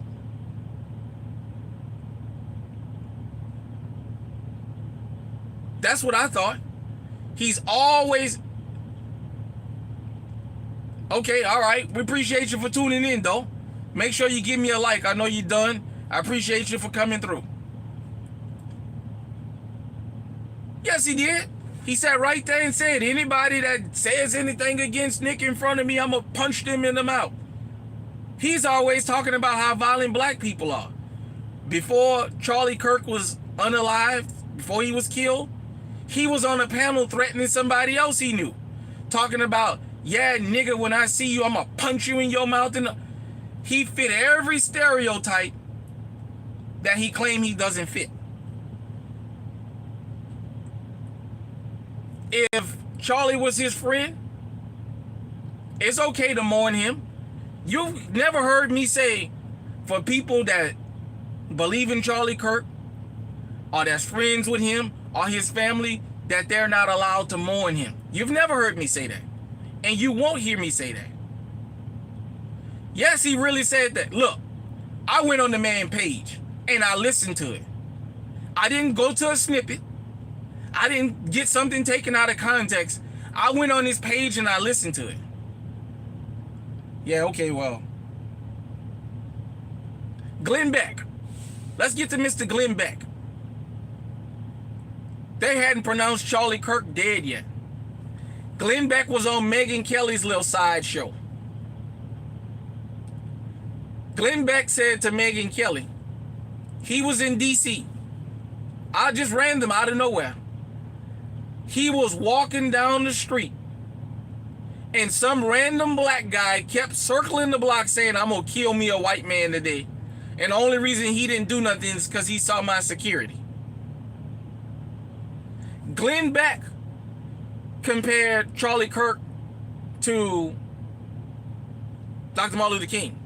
That's what I thought. He's always... Okay, all right. We appreciate you for tuning in, though. Make sure you give me a like. I know you're done. I appreciate you for coming through. Yes, he did. He sat right there and said, anybody that says anything against Nick in front of me, I'm going to punch them in the mouth. He's always talking about how violent black people are. Before Charlie Kirk was unalived, before he was killed, he was on a panel threatening somebody else he knew. Talking about, yeah, nigga, when I see you, I'm going to punch you in your mouth. He fit every stereotype that he claimed he doesn't fit. If Charlie was his friend, it's okay to mourn him. You've never heard me say, for people that believe in Charlie Kirk, or that's friends with him, or his family, that they're not allowed to mourn him. You've never heard me say that. And you won't hear me say that. Yes, he really said that. Look, I went on the man page, and I listened to it. I didn't go to a snippet. I didn't get something taken out of context. I went on his page and I listened to it. Yeah, okay, well. Glenn Beck. Let's get to Mr. Glenn Beck. They hadn't pronounced Charlie Kirk dead yet. Glenn Beck was on Megyn Kelly's little side show. Glenn Beck said to Megyn Kelly, he was in D.C. I just random out of nowhere. He was walking down the street, and some random black guy kept circling the block saying, I'm going to kill me a white man today. And the only reason he didn't do nothing is because he saw my security. Glenn Beck compared Charlie Kirk to Dr. Martin Luther King.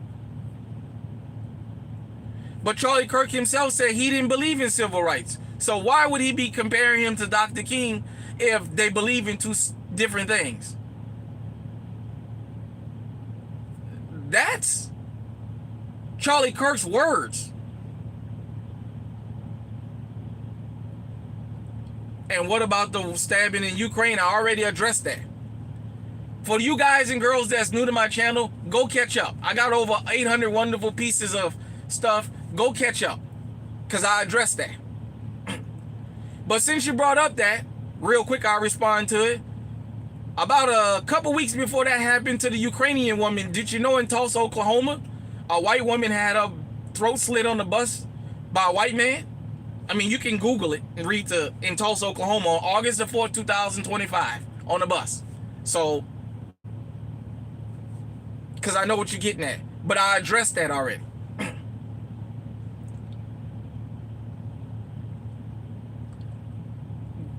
But Charlie Kirk himself said he didn't believe in civil rights. So why would he be comparing him to Dr. King if they believe in two different things? That's Charlie Kirk's words. And what about the stabbing in Ukraine? I already addressed that. For you guys and girls that's new to my channel, go catch up. I got over 800 wonderful pieces of stuff. Go catch up, because I addressed that. But since you brought up that, real quick, I'll respond to it. About a couple weeks before that happened to the Ukrainian woman, did you know in Tulsa, Oklahoma, a white woman had her throat slit on the bus by a white man? I mean, you can Google it and read in Tulsa, Oklahoma on August the 4th, 2025 on the bus. So, because I know what you're getting at. But I addressed that already.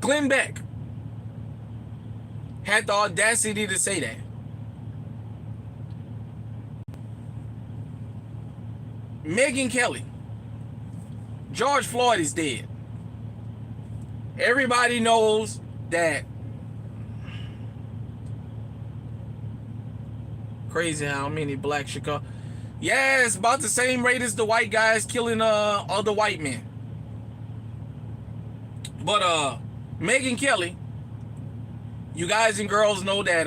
Glenn Beck had the audacity to say that. Megyn Kelly. George Floyd is dead. Everybody knows that. Crazy how many black Chicago. Yeah, it's about the same rate as the white guys killing other white men. But Megyn Kelly, you guys and girls know that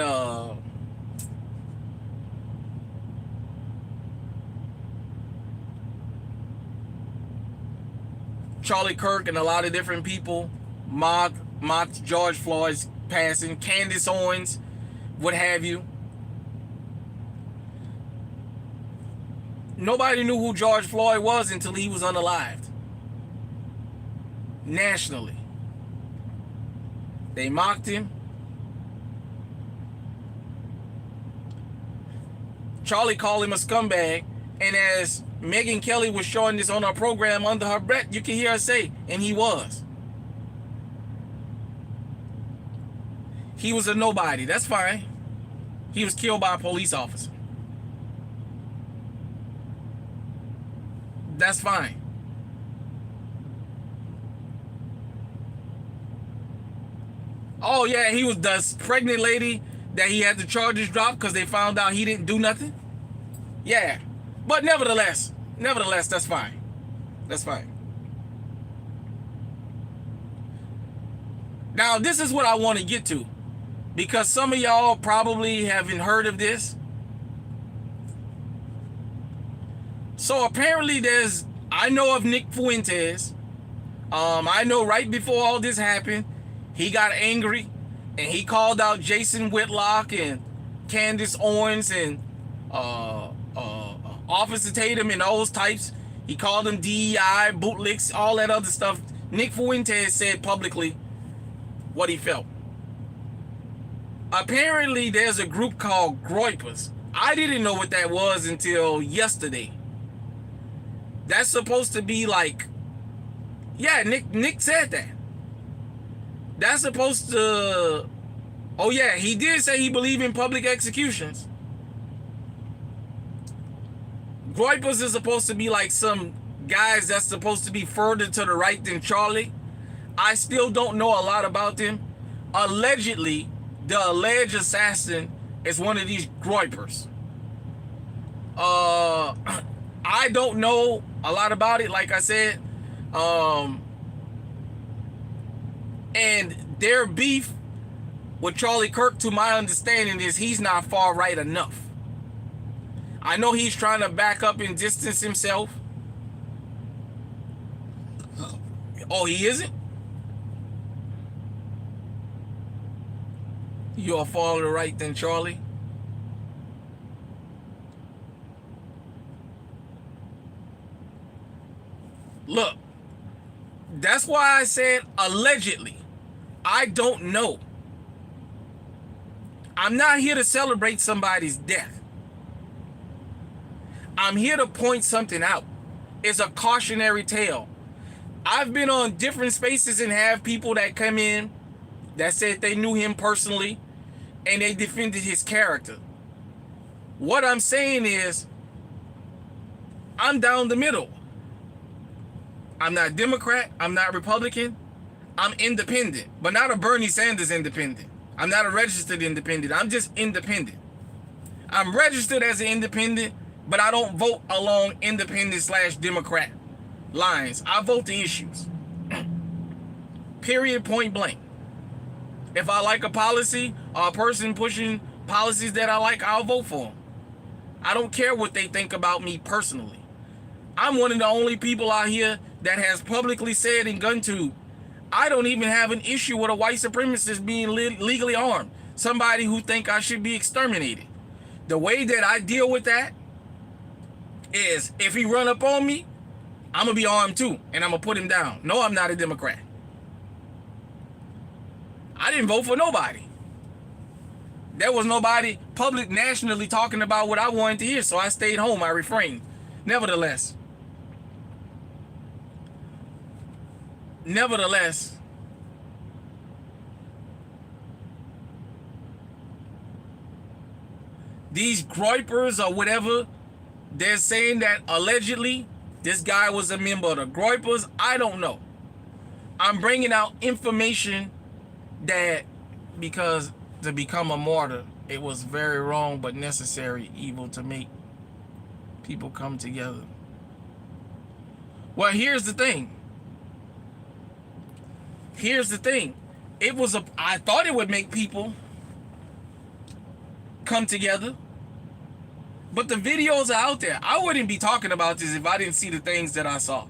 Charlie Kirk and a lot of different people mocked George Floyd's passing, Candace Owens, what have you. Nobody knew who George Floyd was until he was unalived. nationally. They mocked him. Charlie called him a scumbag, and as Megyn Kelly was showing this on her program under her breath, you can hear her say, and he was. He was a nobody. That's fine. He was killed by a police officer. That's fine. Oh yeah, he was the pregnant lady that he had the charges dropped because they found out he didn't do nothing. Yeah, but nevertheless, that's fine. That's fine. Now, this is what I want to get to, because some of y'all probably haven't heard of this. So apparently I know of Nick Fuentes. I know right before all this happened, he got angry and he called out Jason Whitlock and Candace Owens and Officer Tatum and those types. He called them DEI, bootlicks, all that other stuff. Nick Fuentes said publicly what he felt. Apparently there's a group called Groypers. I didn't know what that was until yesterday. That's supposed to be like, yeah, Nick said that. That's supposed to, oh yeah, he did say he believed in public executions. Groypers is supposed to be like some guys that's supposed to be further to the right than Charlie. I still don't know a lot about them. Allegedly, the alleged assassin is one of these Groypers. I don't know a lot about it, like I said. And their beef with Charlie Kirk, to my understanding, is he's not far right enough. I know he's trying to back up and distance himself. Oh, he isn't? You're farther right than Charlie? Look, that's why I said allegedly. I don't know. I'm not here to celebrate somebody's death. I'm here to point something out. It's a cautionary tale. I've been on different spaces and have people that come in that said they knew him personally and they defended his character. What I'm saying is, I'm down the middle. I'm not Democrat. I'm not Republican. I'm independent, but not a Bernie Sanders independent. I'm not a registered independent. I'm just independent. I'm registered as an independent, but I don't vote along independent/Democrat lines. I vote the issues. Period, point blank. If I like a policy or a person pushing policies that I like, I'll vote for them. I don't care what they think about me personally. I'm one of the only people out here that has publicly said in GunTube, I don't even have an issue with a white supremacist being legally armed. Somebody who think I should be exterminated. The way that I deal with that is, if he run up on me, I'm going to be armed too, and I'm going to put him down. No, I'm not a Democrat. I didn't vote for nobody. There was nobody public nationally talking about what I wanted to hear, so I stayed home. I refrained. Nevertheless, these Groypers or whatever, they're saying that allegedly this guy was a member of the Groypers. I don't know. I'm bringing out information that, because to become a martyr, it was very wrong but necessary evil to make people come together. Well, here's the thing. I thought it would make people come together, but the videos are out there. I wouldn't be talking about this if I didn't see the things that I saw.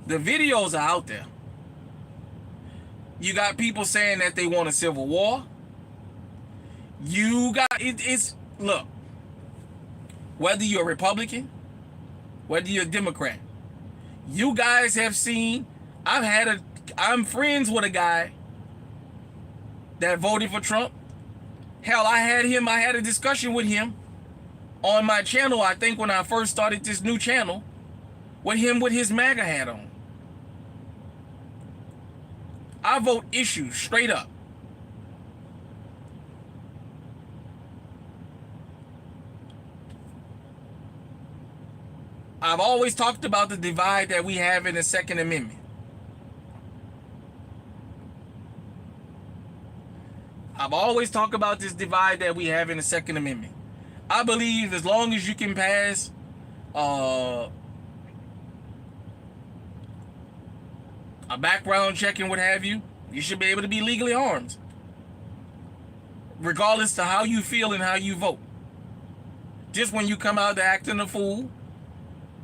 The videos are out there. You got people saying that they want a civil war. You got it's look, whether you're a Republican, whether you're a Democrat, you guys have seen, I've had I'm friends with a guy that voted for Trump. Hell, I had a discussion with him on my channel, I think when I first started this new channel, with him with his MAGA hat on. I vote issues straight up. I've always talked about the divide that we have in the Second Amendment. I've always talked about this divide that we have in the Second Amendment. I believe as long as you can pass a background check and what have you, you should be able to be legally armed, regardless to how you feel and how you vote. Just when you come out to acting a fool,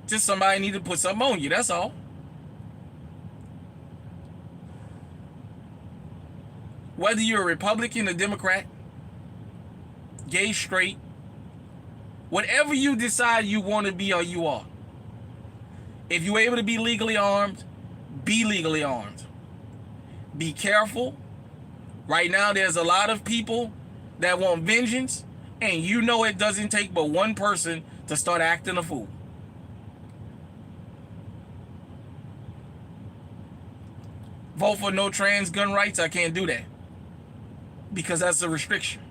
just somebody need to put something on you, that's all. Whether you're a Republican or Democrat, gay, straight, whatever you decide you want to be or you are. If you're able to be legally armed, be legally armed. Be careful. Right now, there's a lot of people that want vengeance, and you know it doesn't take but one person to start acting a fool. Vote for no trans gun rights, I can't do that, because that's a restriction.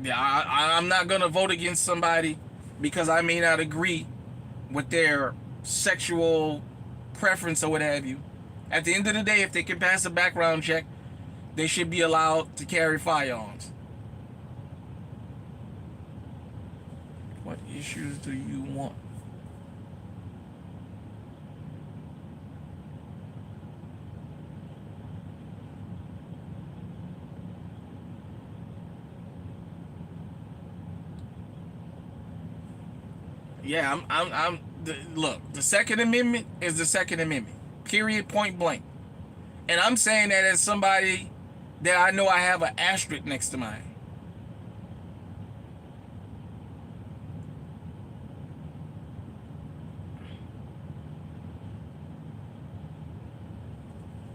Yeah, I'm not gonna vote against somebody because I may not agree with their sexual preference or what have you. At the end of the day, if they can pass a background check, they should be allowed to carry firearms. What issues do you want? Yeah, look, the Second Amendment is the Second Amendment, period, point blank. And I'm saying that as somebody that I know I have an asterisk next to mine.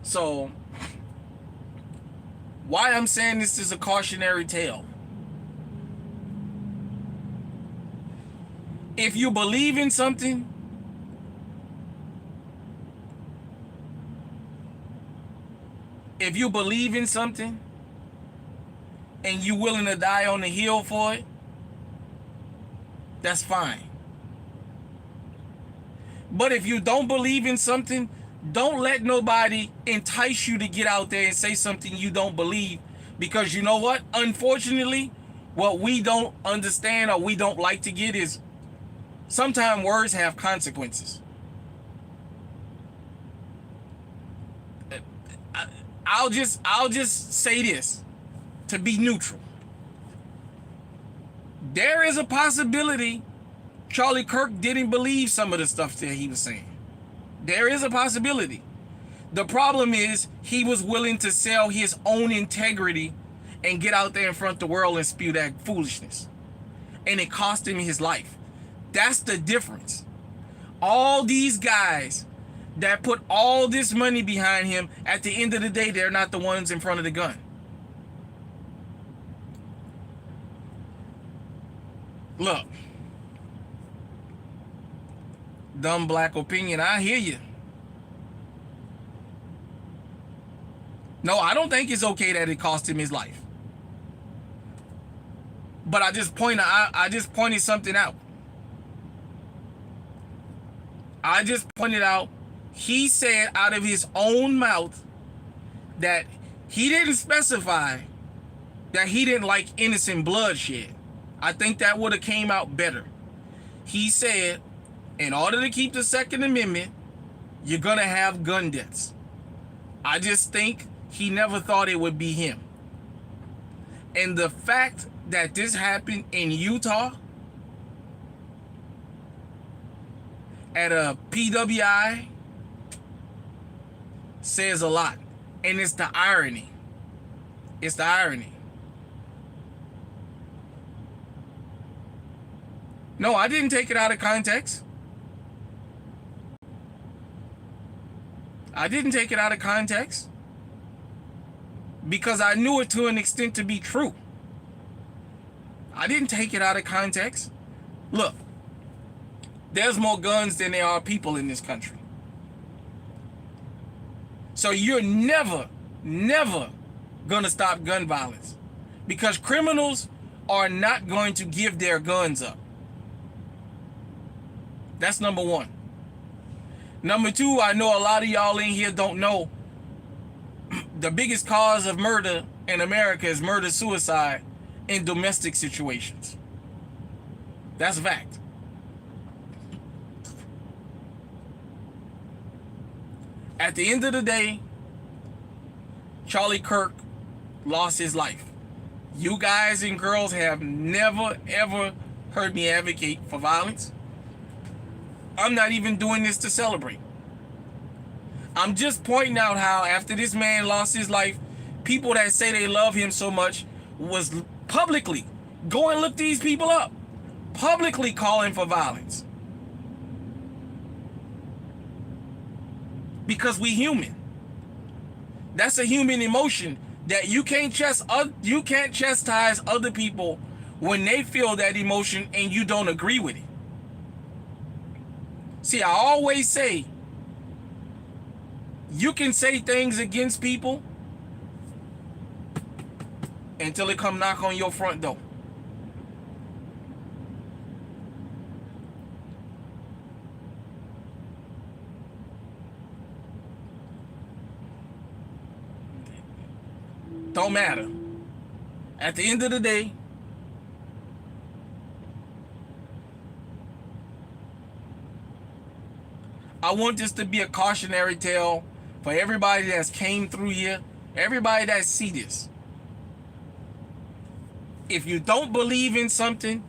So, why I'm saying this is a cautionary tale. If you believe in something, and you're willing to die on the hill for it, that's fine. But if you don't believe in something, don't let nobody entice you to get out there and say something you don't believe, because you know what? Unfortunately, what we don't understand or we don't like to get is sometimes words have consequences. I'll just say this to be neutral. There is a possibility Charlie Kirk didn't believe some of the stuff that he was saying. There is a possibility. The problem is he was willing to sell his own integrity and get out there in front of the world and spew that foolishness. And it cost him his life. That's the difference. All these guys that put all this money behind him, at the end of the day, they're not the ones in front of the gun. Look, dumb black opinion, I hear you. No, I don't think it's okay that it cost him his life. But I just pointed something out. I just pointed out, he said out of his own mouth that he didn't specify that he didn't like innocent bloodshed. I think that would have came out better. He said, in order to keep the Second Amendment, you're gonna have gun deaths. I just think he never thought it would be him. And the fact that this happened in Utah at a PWI says a lot. And it's the irony. It's the irony. No, I didn't take it out of context. I didn't take it out of context because I knew it to an extent to be true. I didn't take it out of context. Look, there's more guns than there are people in this country. So you're never gonna stop gun violence because criminals are not going to give their guns up. That's number one. Number two, I know a lot of y'all in here don't know the biggest cause of murder in America is murder-suicide in domestic situations. That's a fact. At the end of the day, Charlie Kirk lost his life. You guys and girls have never, ever heard me advocate for violence. I'm not even doing this to celebrate. I'm just pointing out how after this man lost his life, people that say they love him so much was publicly, go and look these people up, publicly calling for violence. Because we human. That's a human emotion that you can't chastise other people when they feel that emotion and you don't agree with it. See, I always say, you can say things against people until it come knock on your front door. Don't matter. At the end of the day, I want this to be a cautionary tale for everybody that's came through here, everybody that see this. If you don't believe in something,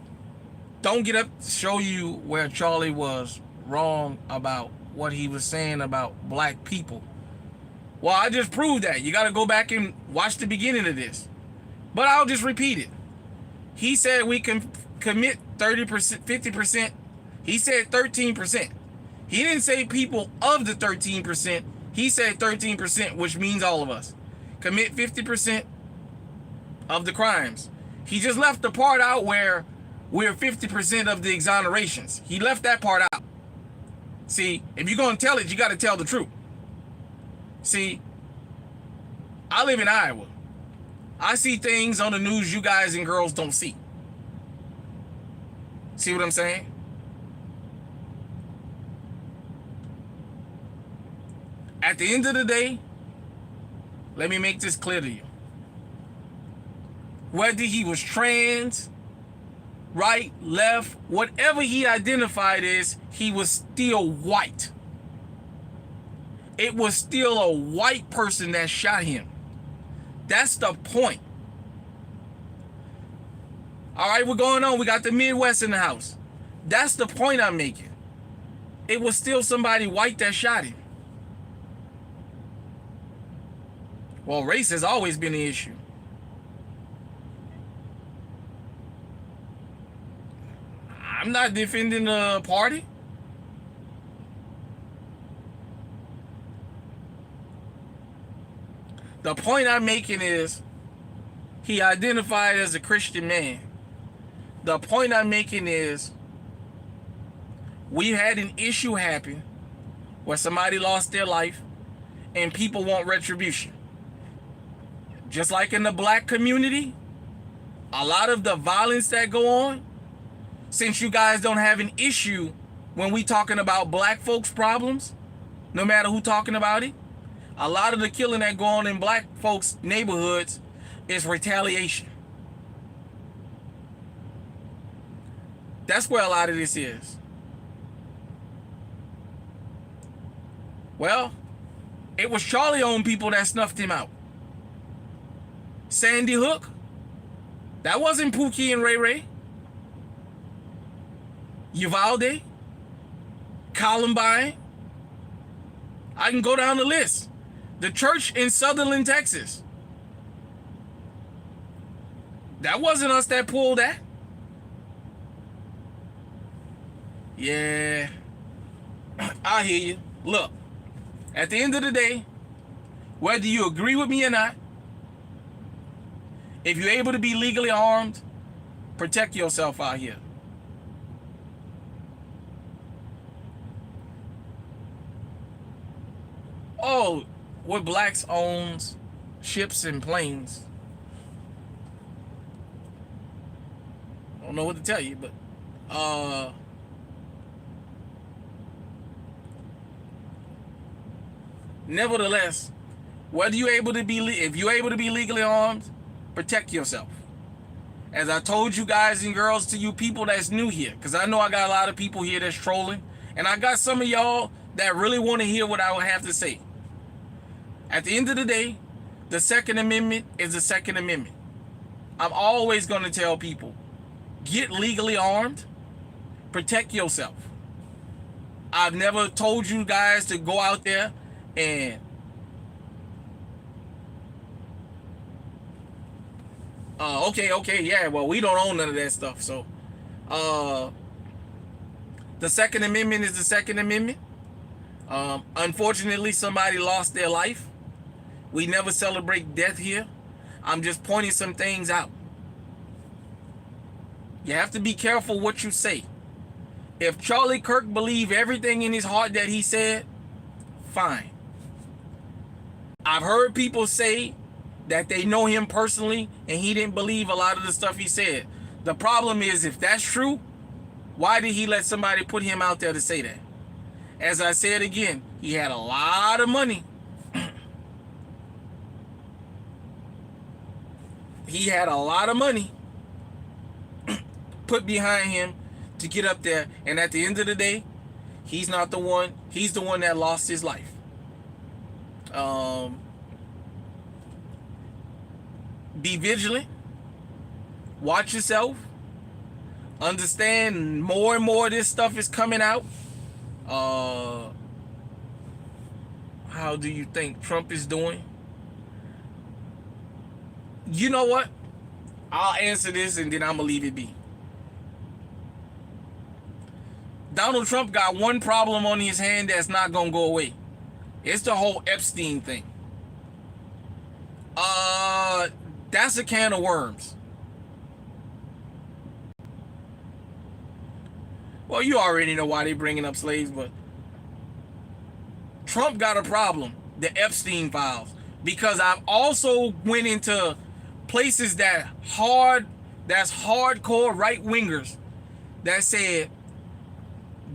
don't get up to show you where Charlie was wrong about what he was saying about black people. Well, I just proved that. You got to go back and watch the beginning of this. But I'll just repeat it. He said we can commit 30%, 50%. He said 13%. He didn't say people of the 13%. He said 13%, which means all of us. Commit 50% of the crimes. He just left the part out where we're 50% of the exonerations. He left that part out. See, if you're going to tell it, you got to tell the truth. See, I live in Iowa. I see things on the news you guys and girls don't see. See what I'm saying? At the end of the day, let me make this clear to you. Whether he was trans, right, left, whatever he identified as, he was still white. It was still a white person that shot him. That's the point. All right, we're going on. We got the Midwest in the house. That's the point I'm making. It was still somebody white that shot him. Well, race has always been an issue. I'm not defending the party. The point I'm making is he identified as a Christian man. The point I'm making is we had an issue happen where somebody lost their life and people want retribution. Just like in the black community, a lot of the violence that go on, since you guys don't have an issue when we talking about black folks' problems, no matter who talking about it, a lot of the killing that go on in black folks' neighborhoods is retaliation. That's where a lot of this is. Well, it was Charlie owned people that snuffed him out. Sandy Hook, that wasn't Pookie and Ray Ray. Uvalde, Columbine, I can go down the list. The church in Sutherland, Texas, that wasn't us that pulled that. Yeah, I hear you. Look, at the end of the day, whether you agree with me or not, if you're able to be legally armed, protect yourself out here. Oh, what blacks owns ships and planes. I don't know what to tell you, but nevertheless, whether you're able to be, if you're able to be legally armed, protect yourself. As I told you guys and girls, to you people that's new here, because I know I got a lot of people here that's trolling, and I got some of y'all that really want to hear what I would have to say. At the end of the day, the Second Amendment is the Second Amendment. I'm always going to tell people, get legally armed, protect yourself. I've never told you guys to go out there and okay, yeah, well, we don't own none of that stuff. So the Second Amendment is the Second Amendment. Unfortunately, somebody lost their life. We never celebrate death here. I'm just pointing some things out. You have to be careful what you say. If Charlie Kirk believed everything in his heart that he said, fine. I've heard people say that they know him personally and he didn't believe a lot of the stuff he said. The problem is, if that's true, why did he let somebody put him out there to say that? As I said again, he had a lot of money. He had a lot of money put behind him to get up there, and at the end of the day, he's not the one. He's the one that lost his life. Be vigilant. Watch yourself. Understand more and more of this stuff is coming out. How do you think Trump is doing? You know what? I'll answer this and then I'm going to leave it be. Donald Trump got one problem on his hand that's not going to go away. It's the whole Epstein thing. That's a can of worms. Well, you already know why they're bringing up slaves, but Trump got a problem, the Epstein files, because I've also went into places that's hardcore right-wingers that said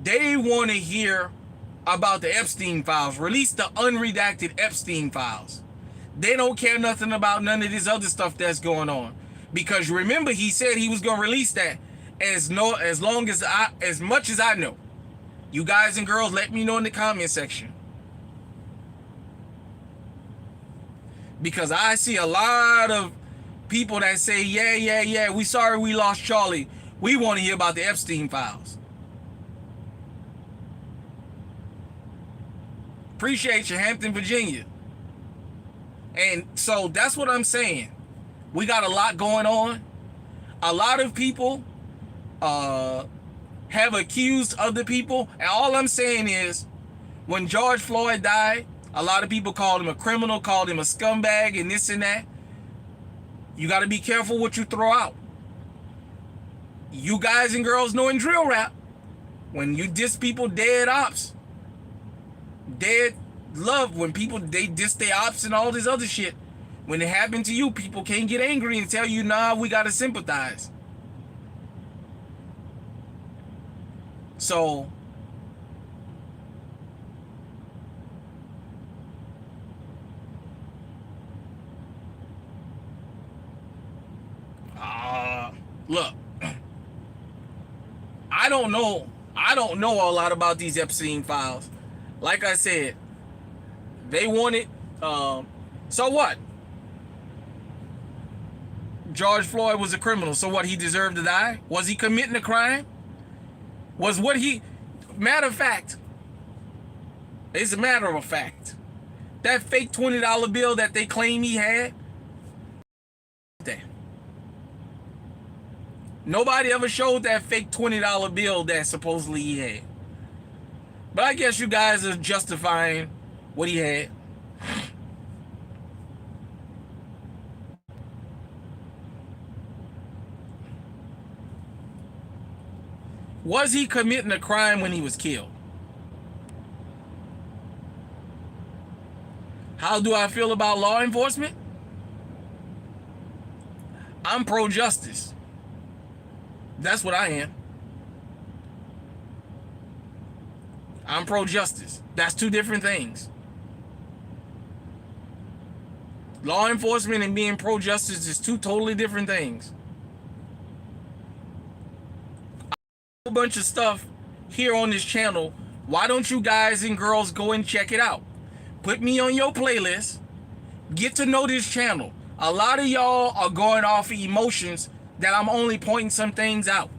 they want to hear about the Epstein files. Release the unredacted Epstein files. They don't care nothing about none of this other stuff that's going on, because remember, he said he was going to release that as much as I know. You guys and girls, let me know in the comment section, because I see a lot of people that say, yeah, we sorry we lost Charlie. We want to hear about the Epstein files. Appreciate you, Hampton, Virginia. And so that's what I'm saying. We got a lot going on. A lot of people have accused other people. And all I'm saying is, when George Floyd died, a lot of people called him a criminal, called him a scumbag, and this and that. You got to be careful what you throw out. You guys and girls know in drill rap, when you diss people, dead ops, dead love, when people, they diss their ops and all this other shit, when it happened to you, people can't get angry and tell you, nah, we got to sympathize. So, look, I don't know a lot about these Epstein files. Like I said, they want it. So what? George Floyd was a criminal. So what? He deserved to die? Was he committing a crime? Was what he... Matter of fact, it's a matter of fact, that fake $20 bill that they claim he had, Nobody ever showed that fake $20 bill that supposedly he had. But I guess you guys are justifying what he had. Was he committing a crime when he was killed? How do I feel about law enforcement? I'm pro-justice. That's what I am. I'm pro-justice. That's two different things. Law enforcement and being pro-justice is two totally different things. A bunch of stuff here on this channel. Why don't you guys and girls go and check it out? Put me on your playlist. Get to know this channel. A lot of y'all are going off of emotions that I'm only pointing some things out.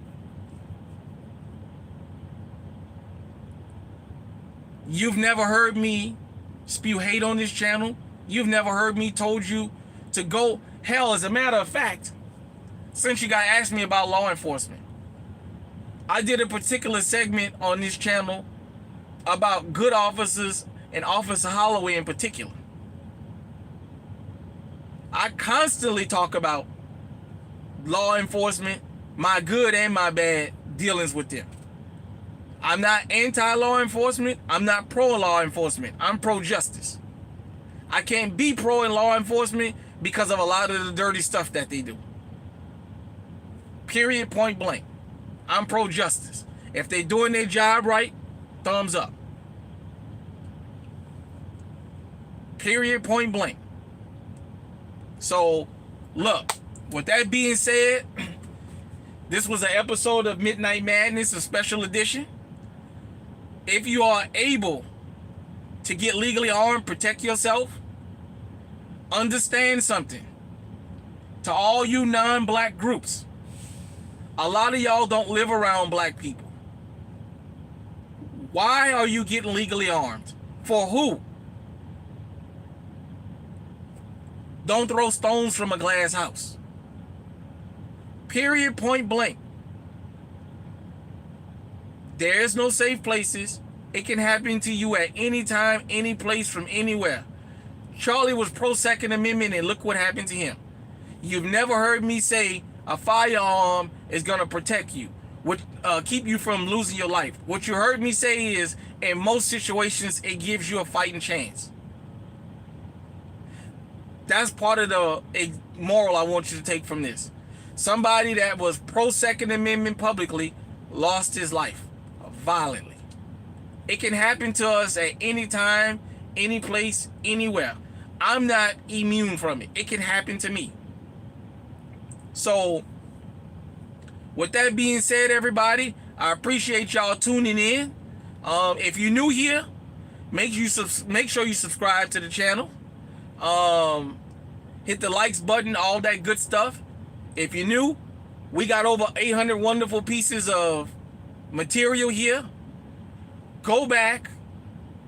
You've never heard me spew hate on this channel. You've never heard me told you to go. Hell, as a matter of fact, since you guys asked me about law enforcement, I did a particular segment on this channel about good officers and Officer Holloway in particular. I constantly talk about law enforcement, my good and my bad dealings with them. I'm not anti-law enforcement. I'm not pro-law enforcement. I'm pro-justice. I can't be pro in law enforcement because of a lot of the dirty stuff that they do. Period, point blank. I'm pro-justice. If they're doing their job right, thumbs up. Period, point blank. So, look, with that being said, this was an episode of Midnight Madness, a special edition. If you are able to get legally armed, protect yourself, understand something. To all you non-black groups, a lot of y'all don't live around black people. Why are you getting legally armed? For who? Don't throw stones from a glass house. Period, point blank. There's no safe places. It can happen to you at any time, any place, from anywhere. Charlie was pro-Second Amendment, and look what happened to him. You've never heard me say a firearm is going to protect you, keep you from losing your life. What you heard me say is, in most situations, it gives you a fighting chance. That's part of the moral I want you to take from this. Somebody that was pro-Second Amendment publicly lost his life violently. It can happen to us at any time, any place, anywhere. I'm not immune from it. It can happen to me. So, with that being said, everybody, I appreciate y'all tuning in. If you're new here, make sure you subscribe to the channel. Hit the likes button, all that good stuff. If you're new, we got over 800 wonderful pieces of material here. Go back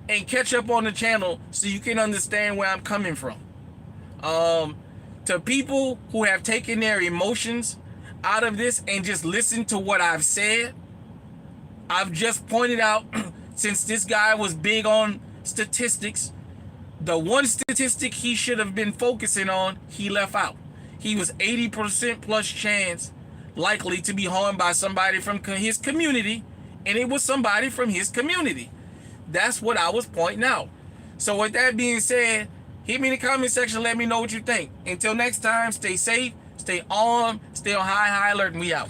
and catch up on the channel so you can understand where I'm coming from. To people who have taken their emotions out of this and just listen to what I've said, I've just pointed out, since this guy was big on statistics, the one statistic he should have been focusing on, he left out. He was 80% plus chance likely to be harmed by somebody from his community, and it was somebody from his community. That's what I was pointing out. So with that being said, hit me in the comment section, let me know what you think. Until next time, stay safe, stay armed, stay on high alert, and we out.